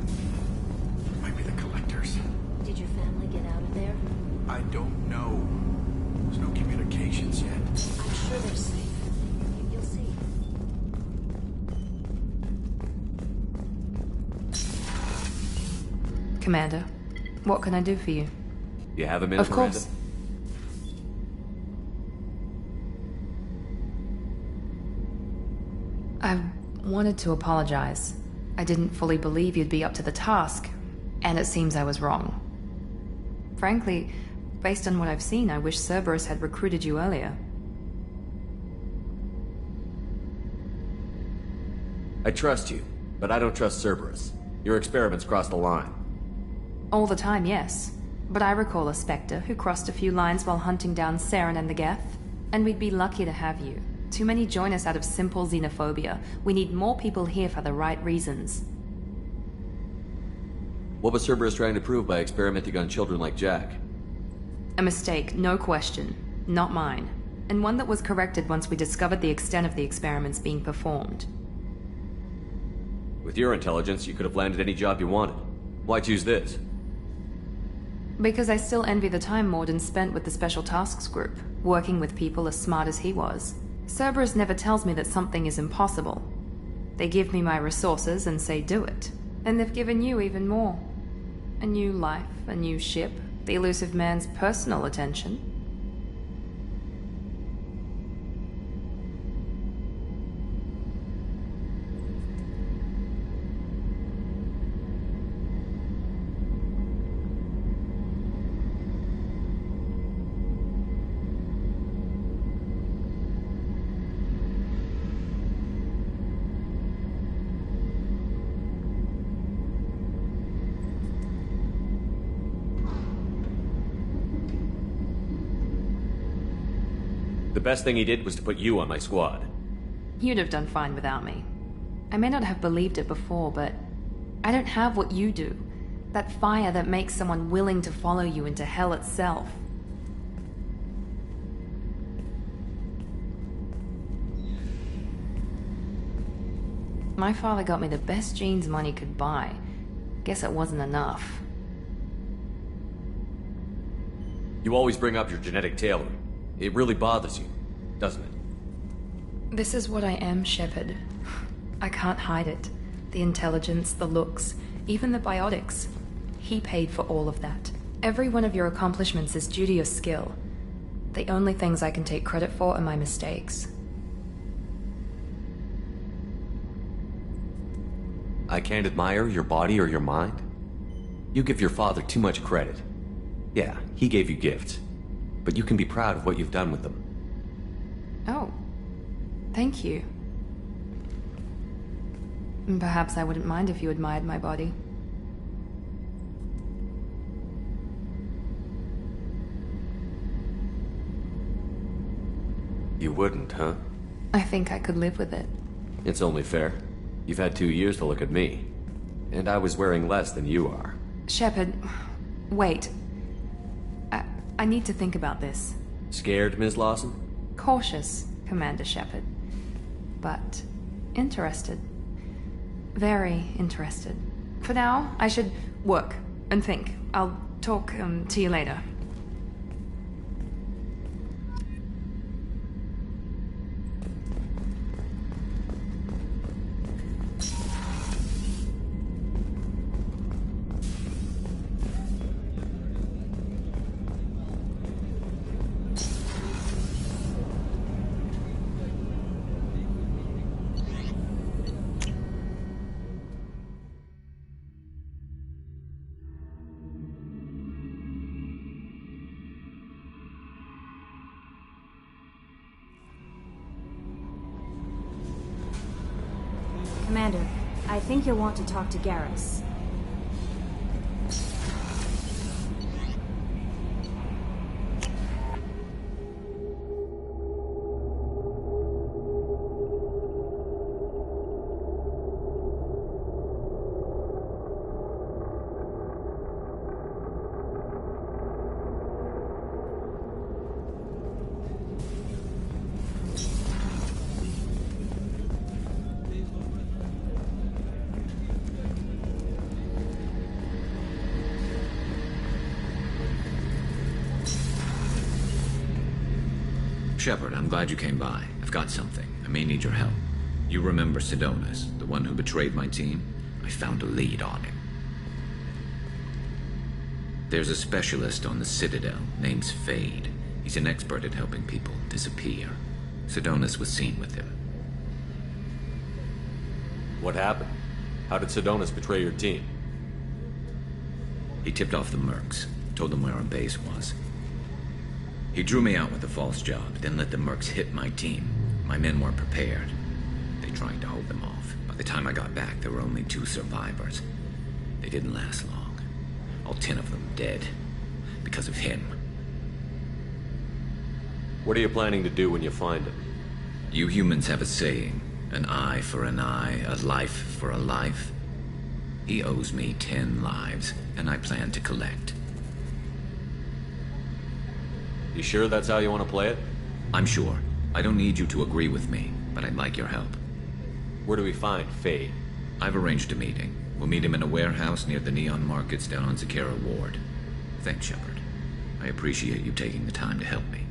Might be the collectors. Did your family get out of there? I don't know. There's no communications yet. I'm sure they're safe. You'll see. Commander, what can I do for you? You have a minute, Of course. I wanted to apologize. I didn't fully believe you'd be up to the task, and it seems I was wrong. Frankly, based on what I've seen, I wish Cerberus had recruited you earlier. I trust you, but I don't trust Cerberus. Your experiments crossed the line. All the time, yes. But I recall a Spectre who crossed a few lines while hunting down Saren and the Geth, and we'd be lucky to have you. Too many join us out of simple xenophobia. We need more people here for the right reasons. What was Cerberus trying to prove by experimenting on children like Jack? A mistake, no question. Not mine. And one that was corrected once we discovered the extent of the experiments being performed. With your intelligence, you could have landed any job you wanted. Why choose this? Because I still envy the time Morden spent with the Special Tasks Group, working with people as smart as he was. Cerberus never tells me that something is impossible. They give me my resources and say do it. And they've given you even more. A new life, a new ship, the elusive man's personal attention. The best thing he did was to put you on my squad. You'd have done fine without me. I may not have believed it before, but I don't have what you do. That fire that makes someone willing to follow you into hell itself. My father got me the best genes money could buy. Guess it wasn't enough. You always bring up your genetic tailoring. It really bothers you, doesn't it? This is what I am, Shepard. I can't hide it. The intelligence, the looks, even the biotics. He paid for all of that. Every one of your accomplishments is due to your skill. The only things I can take credit for are my mistakes. I can't admire your body or your mind? You give your father too much credit. Yeah, he gave you gifts. But you can be proud of what you've done with them. Oh. Thank you. Perhaps I wouldn't mind if you admired my body. You wouldn't, huh? I think I could live with it. It's only fair. You've had 2 years to look at me. And I was wearing less than you are. Shepard, wait. I need to think about this. Scared, Ms. Lawson? Cautious, Commander Shepard. But interested. Very interested. For now, I should work and think. I'll talk to you later. Commander, I think you'll want to talk to Garrus. Shepard, I'm glad you came by. I've got something. I may need your help. You remember Sidonus, the one who betrayed my team? I found a lead on him. There's a specialist on the Citadel, name's Fade. He's an expert at helping people disappear. Sidonus was seen with him. What happened? How did Sidonus betray your team? He tipped off the mercs, told them where our base was. He drew me out with a false job, then let the mercs hit my team. My men weren't prepared. They tried to hold them off. By the time I got back, there were only 2 survivors. They didn't last long. All 10 of them dead. Because of him. What are you planning to do when you find him? You humans have a saying, an eye for an eye, a life for a life. He owes me 10 lives, and I plan to collect. You sure that's how you want to play it? I'm sure. I don't need you to agree with me, but I'd like your help. Where do we find Fade? I've arranged a meeting. We'll meet him in a warehouse near the Neon Markets down on Zakera Ward. Thanks, Shepard. I appreciate you taking the time to help me.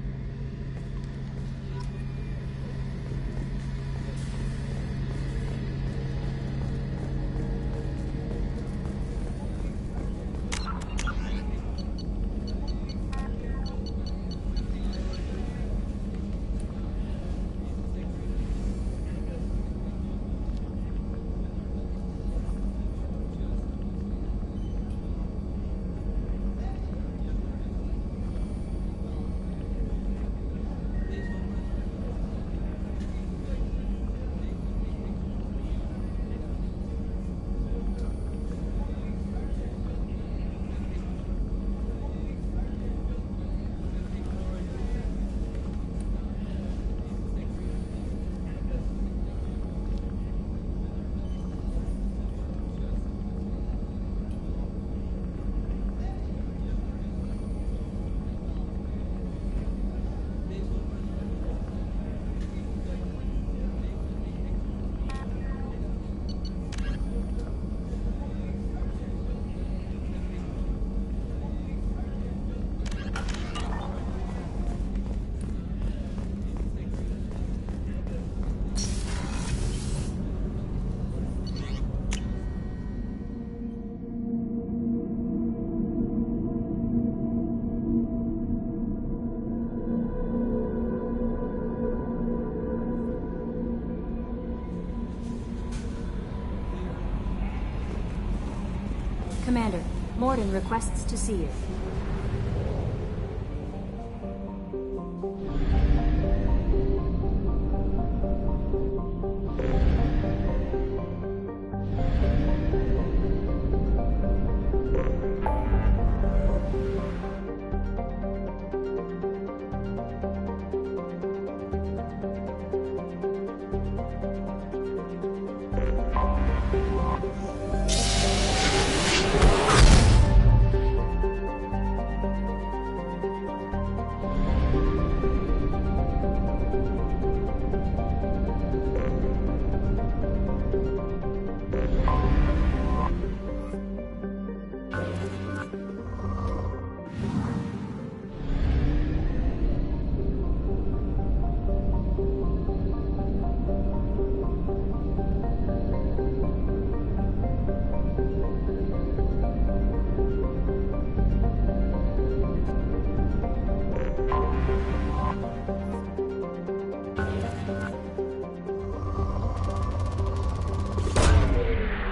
Commander, Morden requests to see you.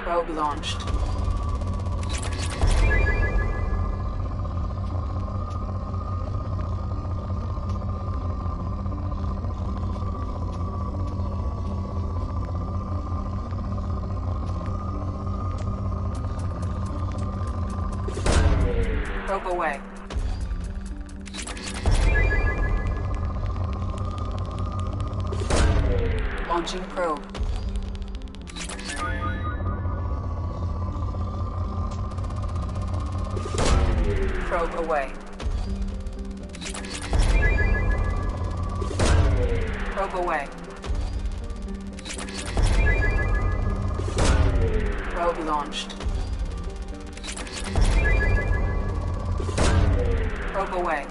Probe launched. Probe away. Launching probe. Probe away. Probe away. Probe launched. Probe away.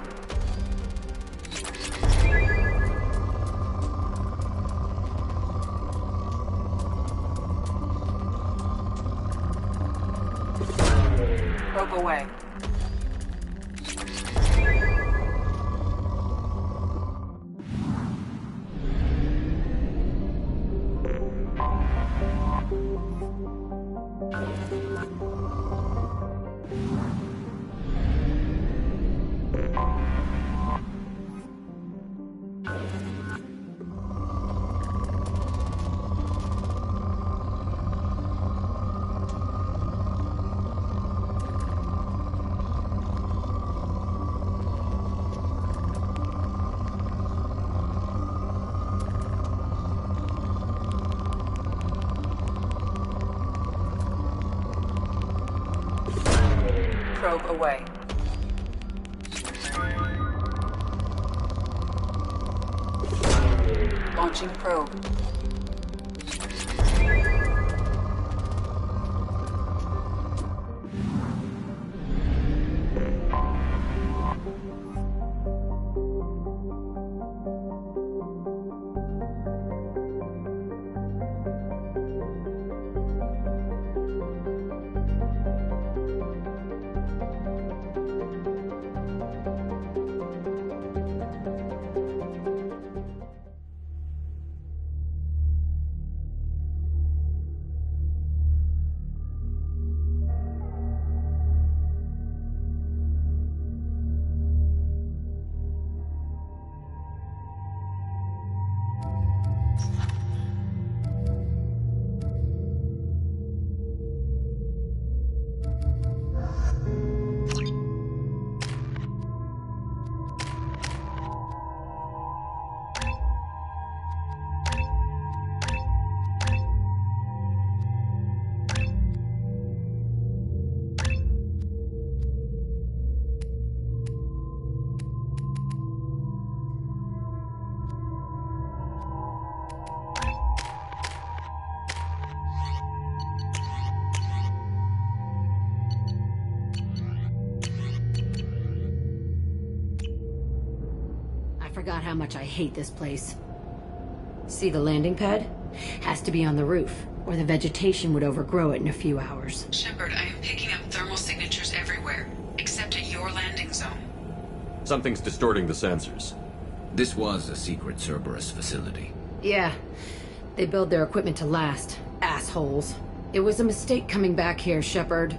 Probe away. Probe away. Launching probe. I forgot how much I hate this place. See the landing pad? Has to be on the roof, or the vegetation would overgrow it in a few hours. Shepard, I am picking up thermal signatures everywhere, except at your landing zone. Something's distorting the sensors. This was a secret Cerberus facility. Yeah. They build their equipment to last. Assholes. It was a mistake coming back here, Shepard.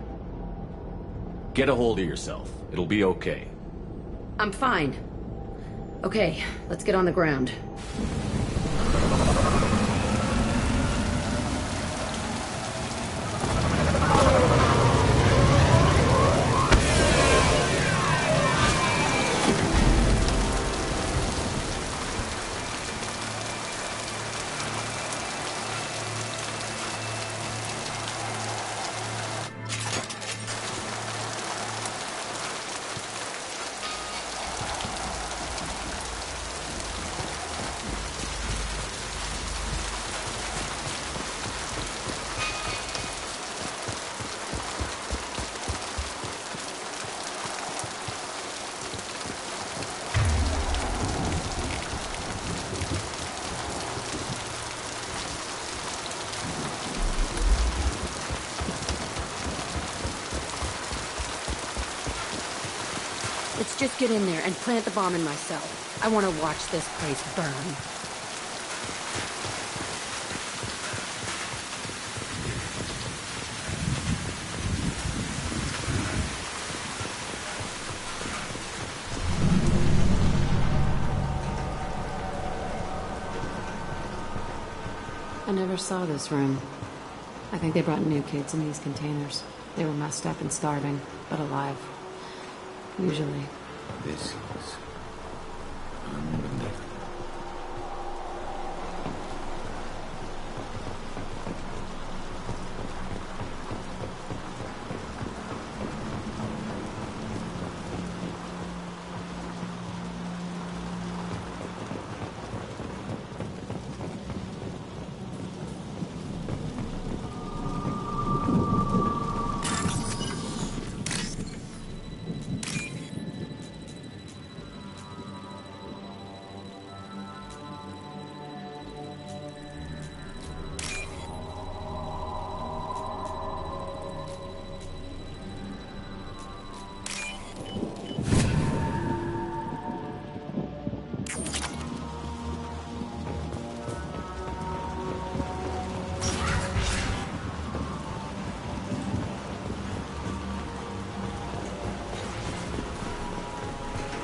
Get a hold of yourself. It'll be okay. I'm fine. Okay, let's get on the ground. Let's just get in there and plant the bomb in my cell. I want to watch this place burn. I never saw this room. I think they brought new kids in these containers. They were messed up and starving, but alive. Usually. This is unbelievable.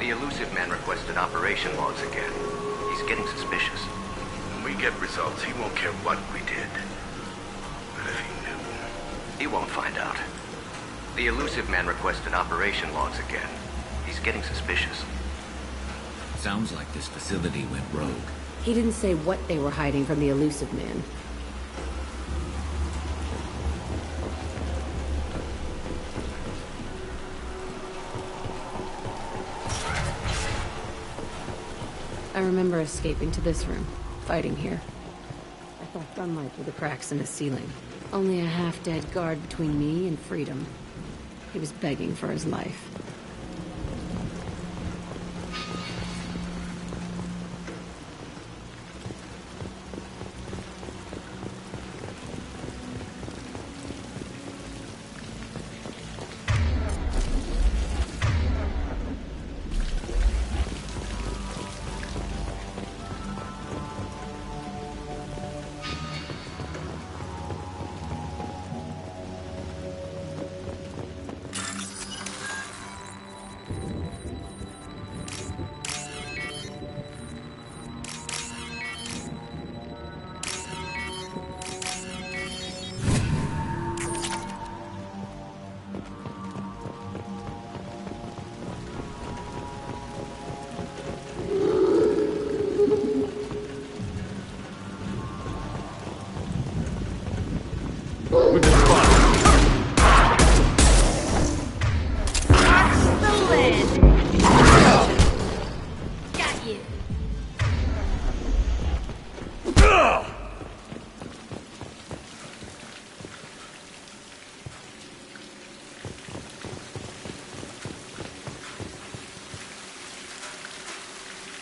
The elusive man requested operation logs again. He's getting suspicious. When we get results, he won't care what we did. But if he knew... He won't find out. The elusive man requested operation logs again. He's getting suspicious. Sounds like this facility went rogue. He didn't say what they were hiding from the elusive man. I remember escaping to this room, fighting here. I thought sunlight through the cracks in the ceiling. Only a half-dead guard between me and freedom. He was begging for his life.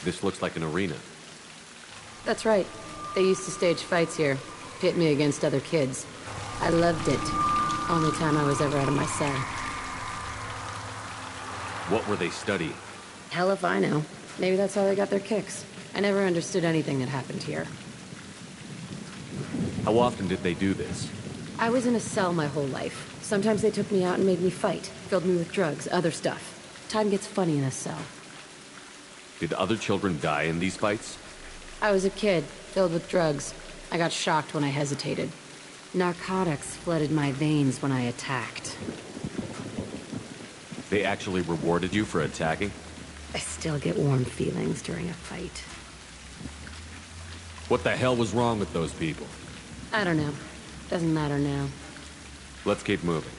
This looks like an arena. That's right. They used to stage fights here, pit me against other kids. I loved it. Only time I was ever out of my cell. What were they studying? Hell if I know. Maybe that's how they got their kicks. I never understood anything that happened here. How often did they do this? I was in a cell my whole life. Sometimes they took me out and made me fight. Filled me with drugs, other stuff. Time gets funny in a cell. Did other children die in these fights? I was a kid, filled with drugs. I got shocked when I hesitated. Narcotics flooded my veins when I attacked. They actually rewarded you for attacking? I still get warm feelings during a fight. What the hell was wrong with those people? I don't know. Doesn't matter now. Let's keep moving.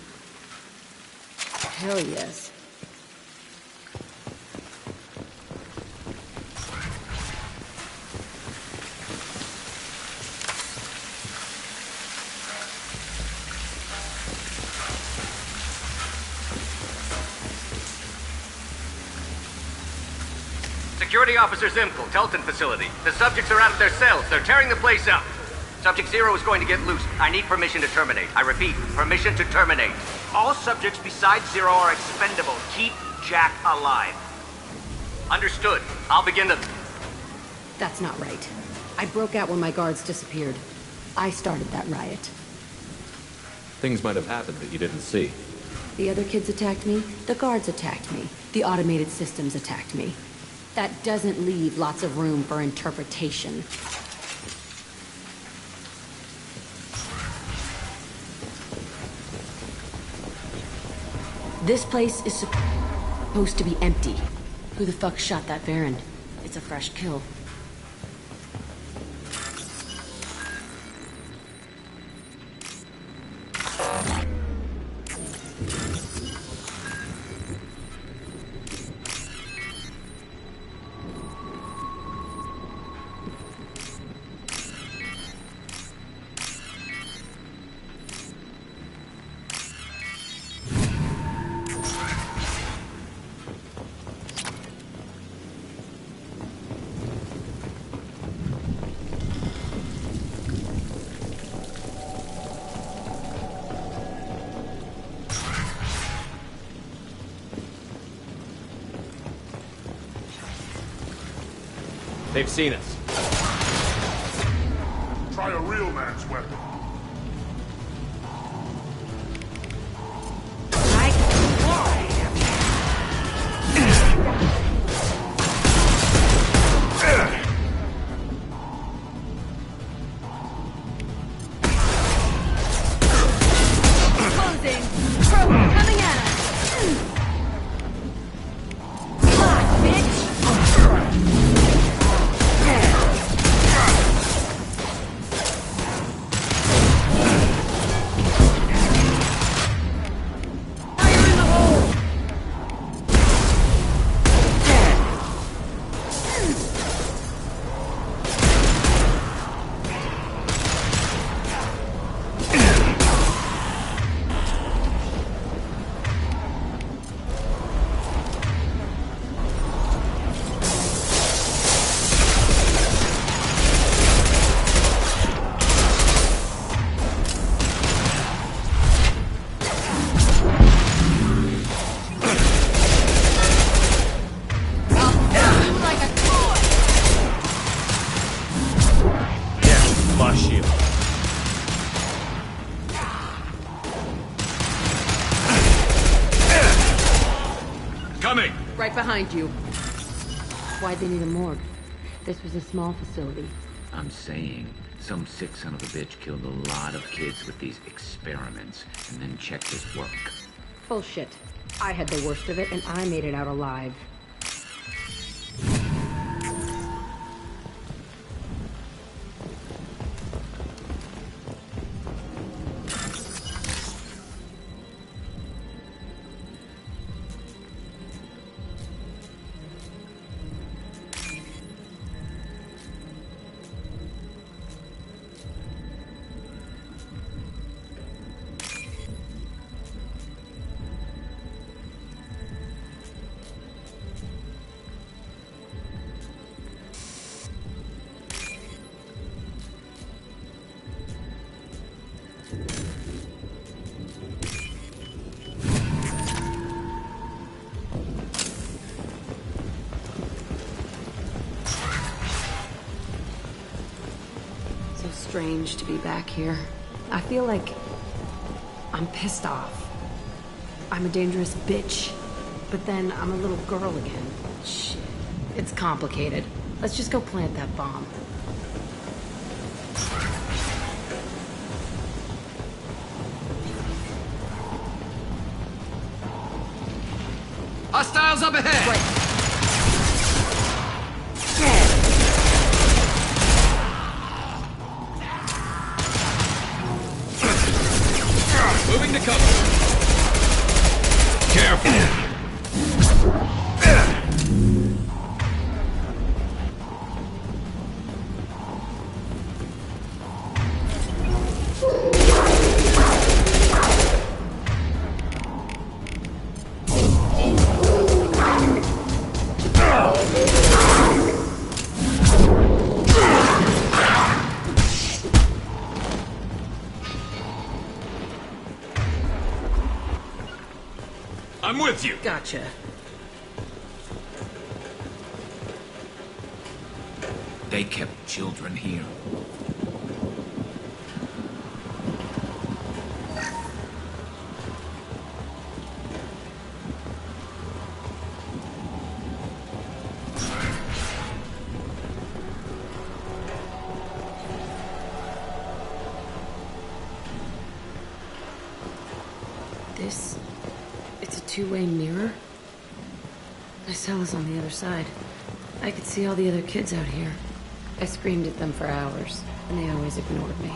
Hell yes. Security Officer Zimkel, Telton facility. The subjects are out of their cells. They're tearing the place up. Subject Zero is going to get loose. I need permission to terminate. I repeat, permission to terminate. All subjects besides Zero are expendable. Keep Jack alive. Understood. I'll begin the... That's not right. I broke out when my guards disappeared. I started that riot. Things might have happened that you didn't see. The other kids attacked me. The guards attacked me. The automated systems attacked me. That doesn't leave lots of room for interpretation. This place is supposed to be empty. Who the fuck shot that Baron? It's a fresh kill. They've seen us. Try a real man's weapon. Right behind you. Why'd they need a morgue? This was a small facility. I'm saying, some sick son of a bitch killed a lot of kids with these experiments, and then checked his work. Bullshit. I had the worst of it, and I made it out alive. Strange to be back here. I feel like I'm pissed off. I'm a dangerous bitch, but then I'm a little girl again. Shit. It's complicated. Let's just go plant that bomb. Hostiles up ahead! Right. Moving to cover. Careful. I'm with you. Gotcha. They kept children here. This... it's a two-way mirror? My cell is on the other side. I could see all the other kids out here. I screamed at them for hours, and they always ignored me.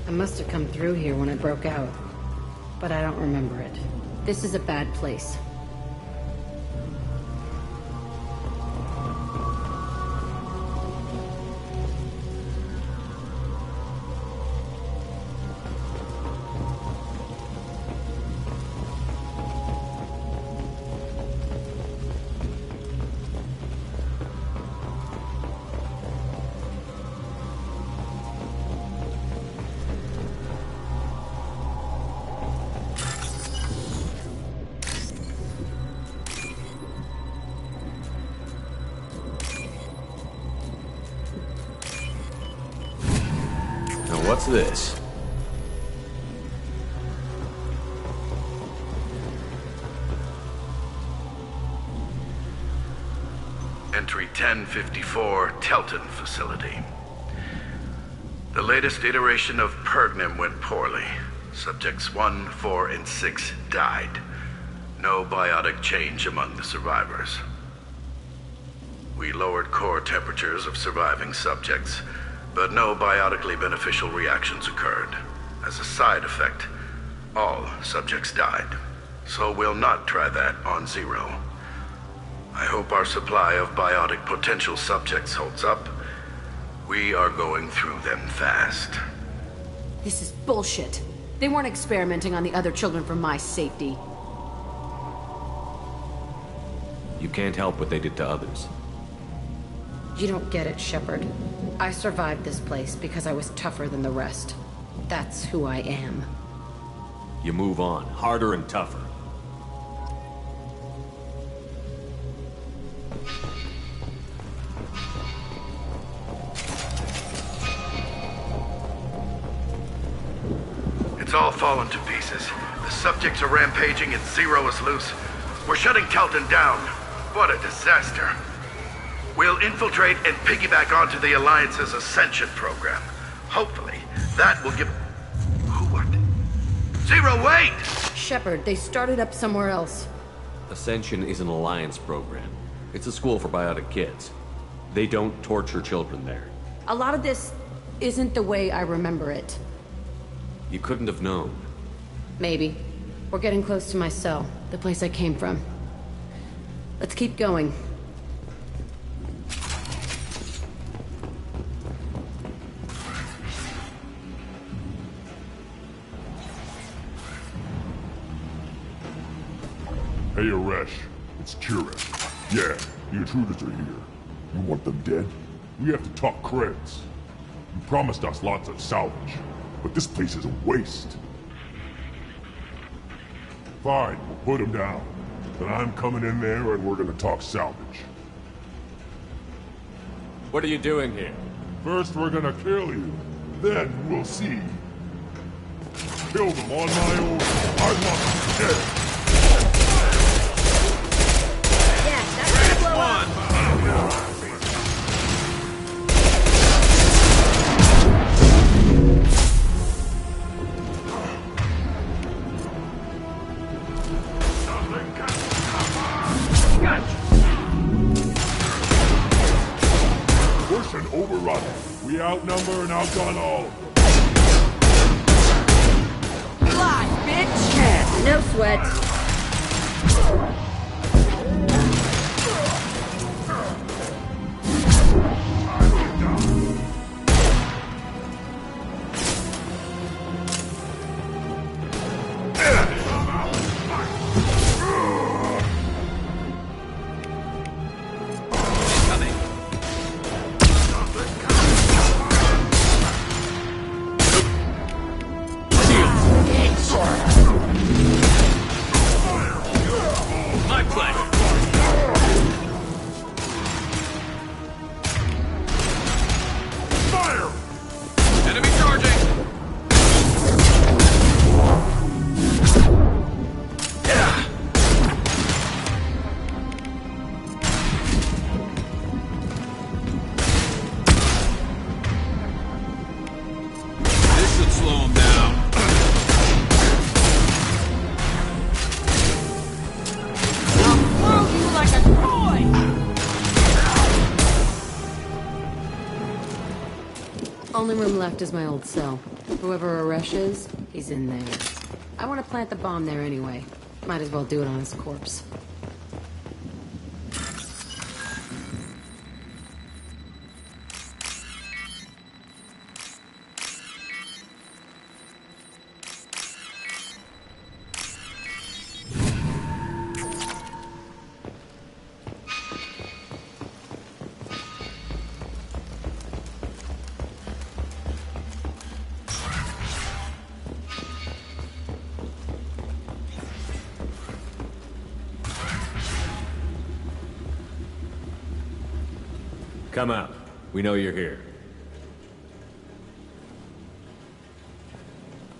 I must have come through here when it broke out, but I don't remember it. This is a bad place. What's this? Entry 1054, Telton Facility. The latest iteration of Pergnum went poorly. Subjects 1, 4, and 6 died. No biotic change among the survivors. We lowered core temperatures of surviving subjects, but no biotically beneficial reactions occurred. As a side effect, all subjects died. So we'll not try that on Zero. I hope our supply of biotic potential subjects holds up. We are going through them fast. This is bullshit. They weren't experimenting on the other children for my safety. You can't help what they did to others. You don't get it, Shepard. I survived this place because I was tougher than the rest. That's who I am. You move on, harder and tougher. It's all fallen to pieces. The subjects are rampaging and Zero is loose. We're shutting Telton down. What a disaster. We'll infiltrate and piggyback onto the Alliance's Ascension program. Hopefully, that will give... Who are they? Zero, wait! Shepard, they started up somewhere else. Ascension is an Alliance program. It's a school for biotic kids. They don't torture children there. A lot of this isn't the way I remember it. You couldn't have known. Maybe. We're getting close to my cell, the place I came from. Let's keep going. Hey, Aresh. It's Kira. Yeah, the intruders are here. You want them dead? We have to talk creds. You promised us lots of salvage, but this place is a waste. Fine, we'll put them down. Then I'm coming in there and we're gonna talk salvage. What are you doing here? First we're gonna kill you. Then we'll see. Kill them on my own. I want them dead. Push and overrun. We outnumber and outgun all. Fly, bitch! Yeah, no sweat. Only room left is my old cell. Whoever Aresh is, he's in there. I want to plant the bomb there anyway. Might as well do it on his corpse. Come out. We know you're here.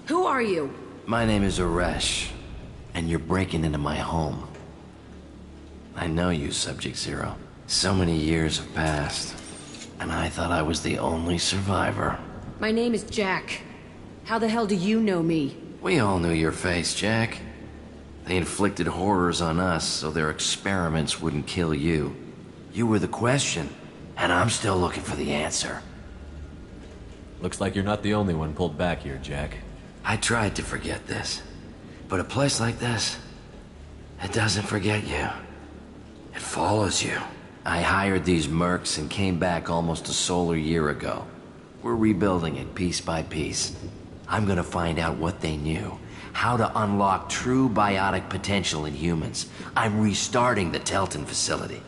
Who are you? My name is Aresh, and you're breaking into my home. I know you, Subject Zero. So many years have passed, and I thought I was the only survivor. My name is Jack. How the hell do you know me? We all knew your face, Jack. They inflicted horrors on us so their experiments wouldn't kill you. You were the question, and I'm still looking for the answer. Looks like you're not the only one pulled back here, Jack. I tried to forget this, but a place like this, it doesn't forget you. It follows you. I hired these mercs and came back almost a solar year ago. We're rebuilding it piece by piece. I'm gonna find out what they knew, how to unlock true biotic potential in humans. I'm restarting the Telton facility.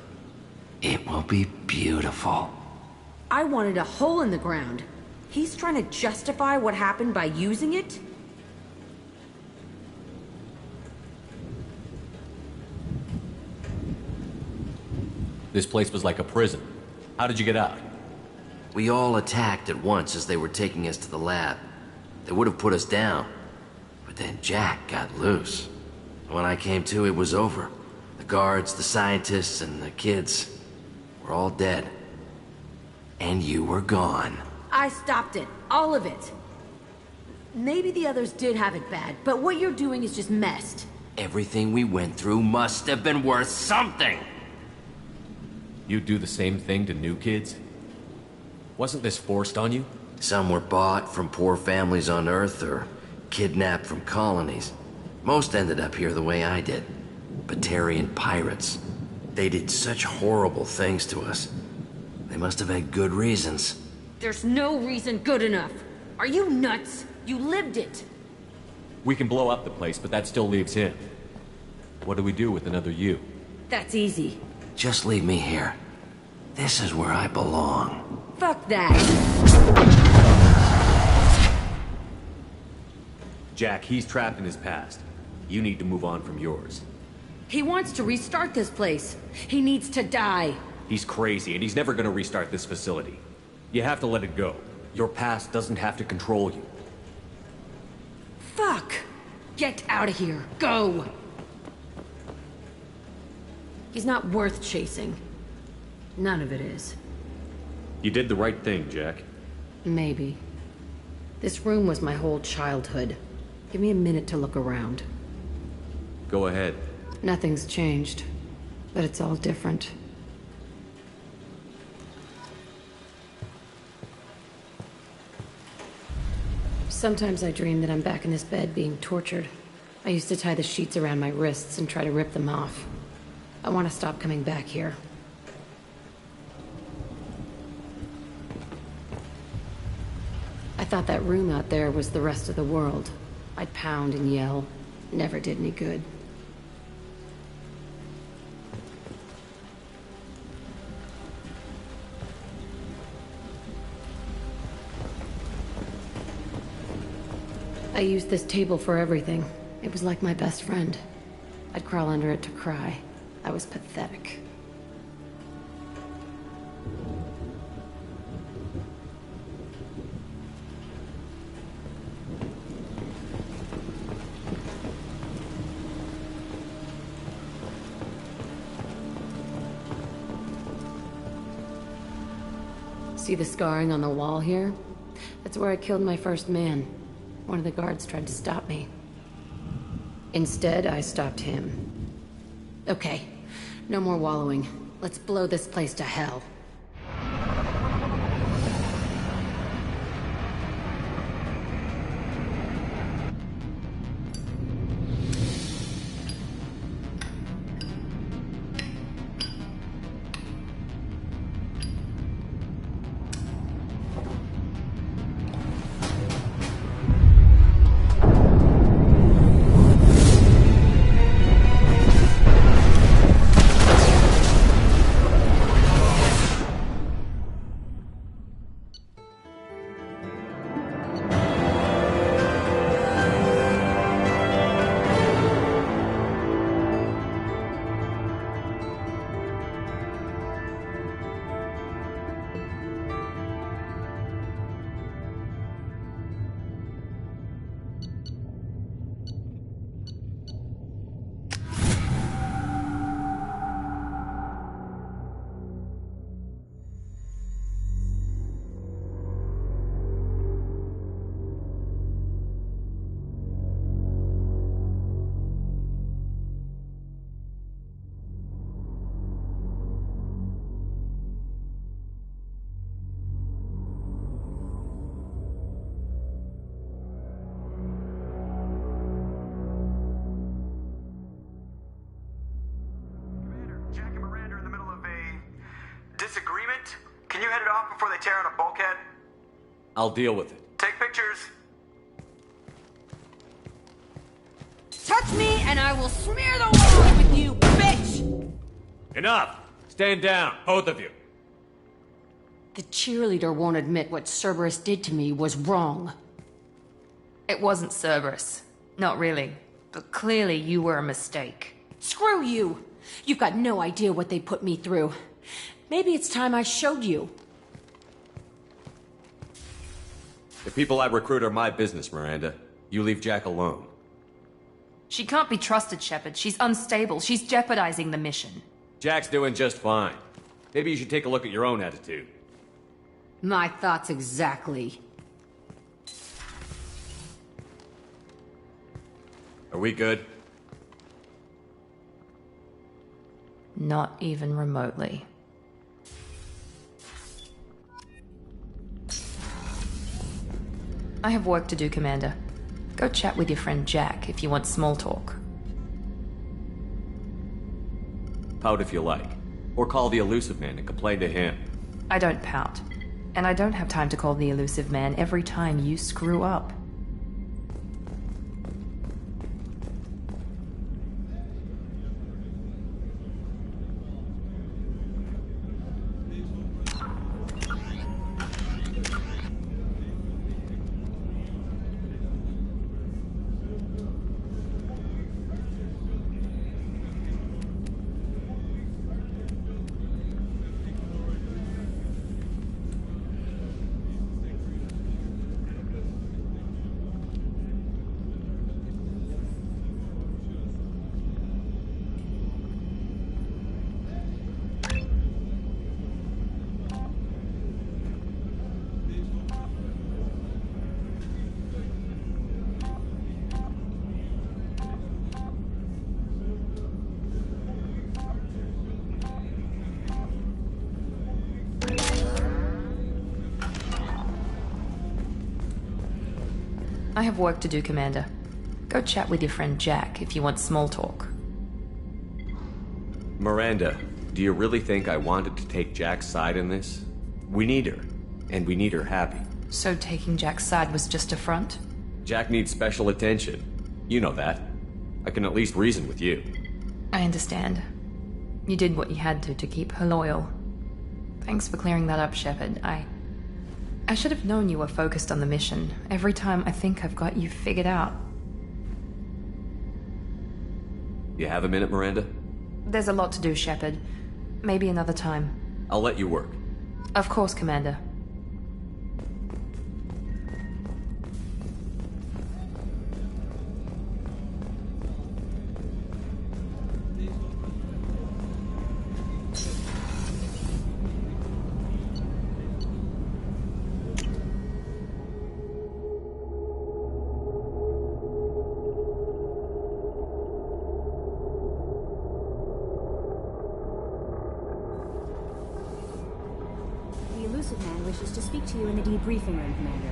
It will be beautiful. I wanted a hole in the ground. He's trying to justify what happened by using it? This place was like a prison. How did you get out? We all attacked at once as they were taking us to the lab. They would have put us down. But then Jack got loose. When I came to, it was over. The guards, the scientists, and the kids were all dead. And you were gone. I stopped it. All of it. Maybe the others did have it bad, but what you're doing is just messed. Everything we went through must have been worth something! You'd do the same thing to new kids? Wasn't this forced on you? Some were bought from poor families on Earth or kidnapped from colonies. Most ended up here the way I did. Batarian pirates. They did such horrible things to us. They must have had good reasons. There's no reason good enough. Are you nuts? You lived it. We can blow up the place, but that still leaves him. What do we do with another you? That's easy. Just leave me here. This is where I belong. Fuck that. Jack, he's trapped in his past. You need to move on from yours. He wants to restart this place. He needs to die. He's crazy, and he's never gonna restart this facility. You have to let it go. Your past doesn't have to control you. Fuck! Get out of here. Go! He's not worth chasing. None of it is. You did the right thing, Jack. Maybe. This room was my whole childhood. Give me a minute to look around. Go ahead. Nothing's changed, but it's all different. Sometimes I dream that I'm back in this bed being tortured. I used to tie the sheets around my wrists and try to rip them off. I want to stop coming back here. I thought that room out there was the rest of the world. I'd pound and yell. Never did any good. I used this table for everything. It was like my best friend. I'd crawl under it to cry. I was pathetic. See the scarring on the wall here? That's where I killed my first man. One of the guards tried to stop me. Instead, I stopped him. Okay, no more wallowing. Let's blow this place to hell. Disagreement? Can you head it off before they tear out a bulkhead? I'll deal with it. Take pictures. Touch me and I will smear the walls with you, bitch! Enough! Stand down, both of you. The cheerleader won't admit what Cerberus did to me was wrong. It wasn't Cerberus. Not really. But clearly you were a mistake. Screw you! You've got no idea what they put me through. Maybe it's time I showed you. The people I recruit are my business, Miranda. You leave Jack alone. She can't be trusted, Shepard. She's unstable. She's jeopardizing the mission. Jack's doing just fine. Maybe you should take a look at your own attitude. My thoughts exactly. Are we good? Not even remotely. I have work to do, Commander. Go chat with your friend Jack if you want small talk. Pout if you like. Or call the Elusive Man and complain to him. I don't pout. And I don't have time to call the Elusive Man every time you screw up. I have work to do, Commander. Go chat with your friend Jack if you want small talk. Miranda, do you really think I wanted to take Jack's side in this? We need her, and we need her happy. So taking Jack's side was just a front? Jack needs special attention. You know that. I can at least reason with you. I understand. You did what you had to keep her loyal. Thanks for clearing that up, Shepard. I should have known you were focused on the mission. Every time I think I've got you figured out. You have a minute, Miranda? There's a lot to do, Shepard. Maybe another time. I'll let you work. Of course, Commander. The Elusive Man wishes to speak to you in the debriefing room, Commander.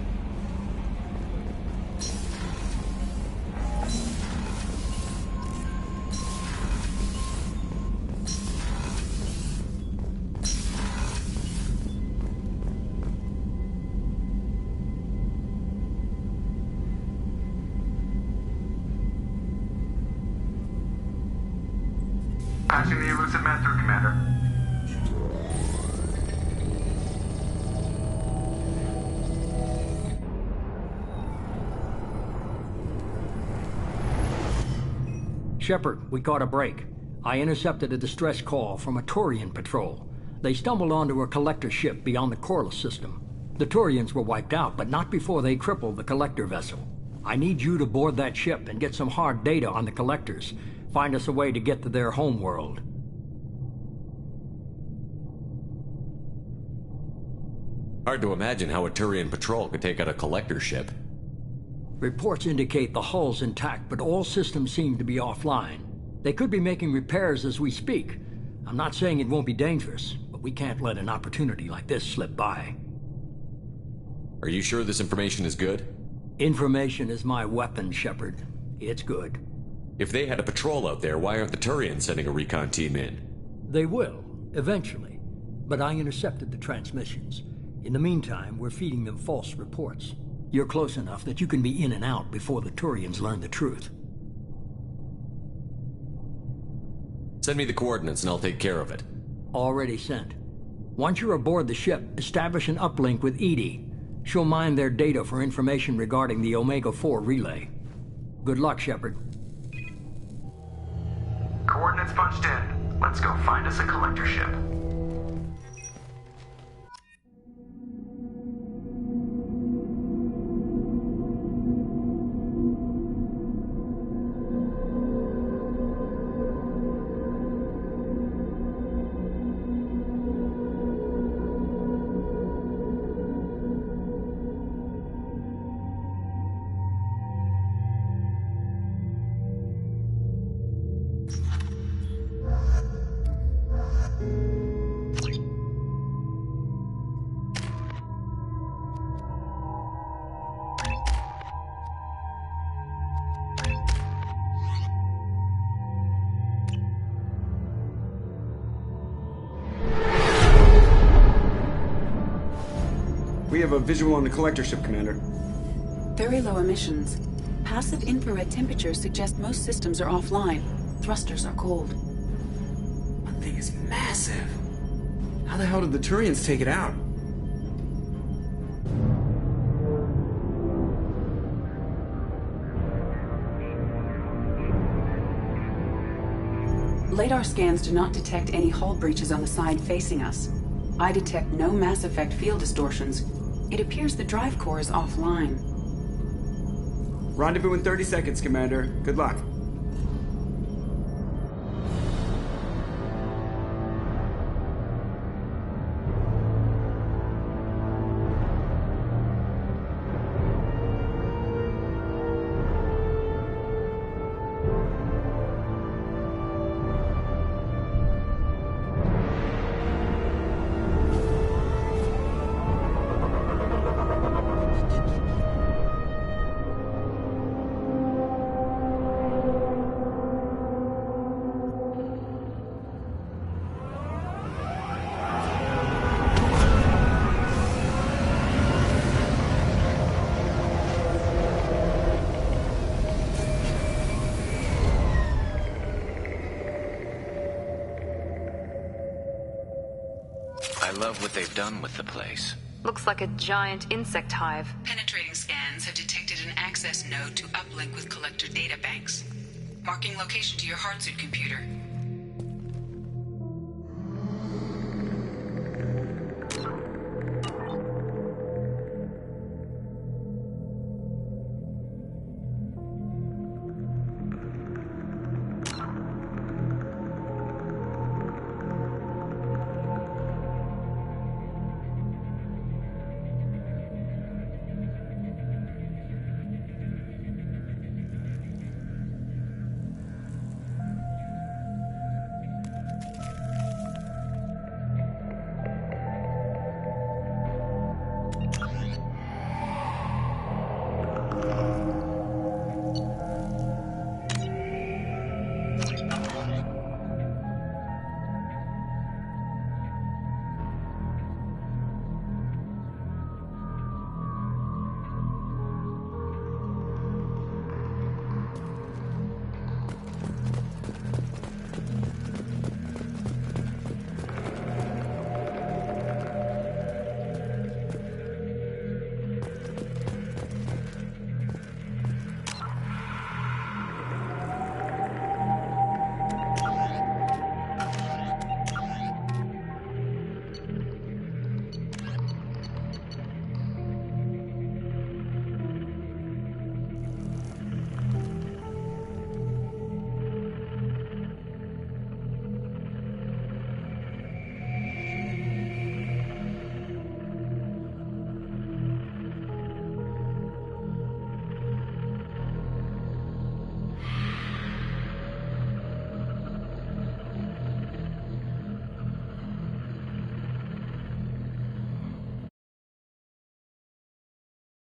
Patching the Elusive Man through, Commander. Shepard, we caught a break. I intercepted a distress call from a Turian patrol. They stumbled onto a collector ship beyond the Corliss system. The Turians were wiped out, but not before they crippled the collector vessel. I need you to board that ship and get some hard data on the collectors. Find us a way to get to their homeworld. Hard to imagine how a Turian patrol could take out a collector ship. Reports indicate the hull's intact, but all systems seem to be offline. They could be making repairs as we speak. I'm not saying it won't be dangerous, but we can't let an opportunity like this slip by. Are you sure this information is good? Information is my weapon, Shepard. It's good. If they had a patrol out there, why aren't the Turians sending a recon team in? They will, eventually. But I intercepted the transmissions. In the meantime, we're feeding them false reports. You're close enough that you can be in and out before the Turians learn the truth. Send me the coordinates and I'll take care of it. Already sent. Once you're aboard the ship, establish an uplink with Edie. She'll mine their data for information regarding the Omega-4 relay. Good luck, Shepard. Coordinates punched in. Let's go find us a collector ship. We have a visual on the collector ship, Commander. Very low emissions. Passive infrared temperatures suggest most systems are offline. Thrusters are cold. That thing is massive. How the hell did the Turians take it out? Radar scans do not detect any hull breaches on the side facing us. I detect no mass effect field distortions. It appears the drive core is offline. Rendezvous in 30 seconds, Commander. Good luck. I love what they've done with the place. Looks like a giant insect hive. Penetrating scans have detected an access node to uplink with collector data banks. Marking location to your hardsuit computer.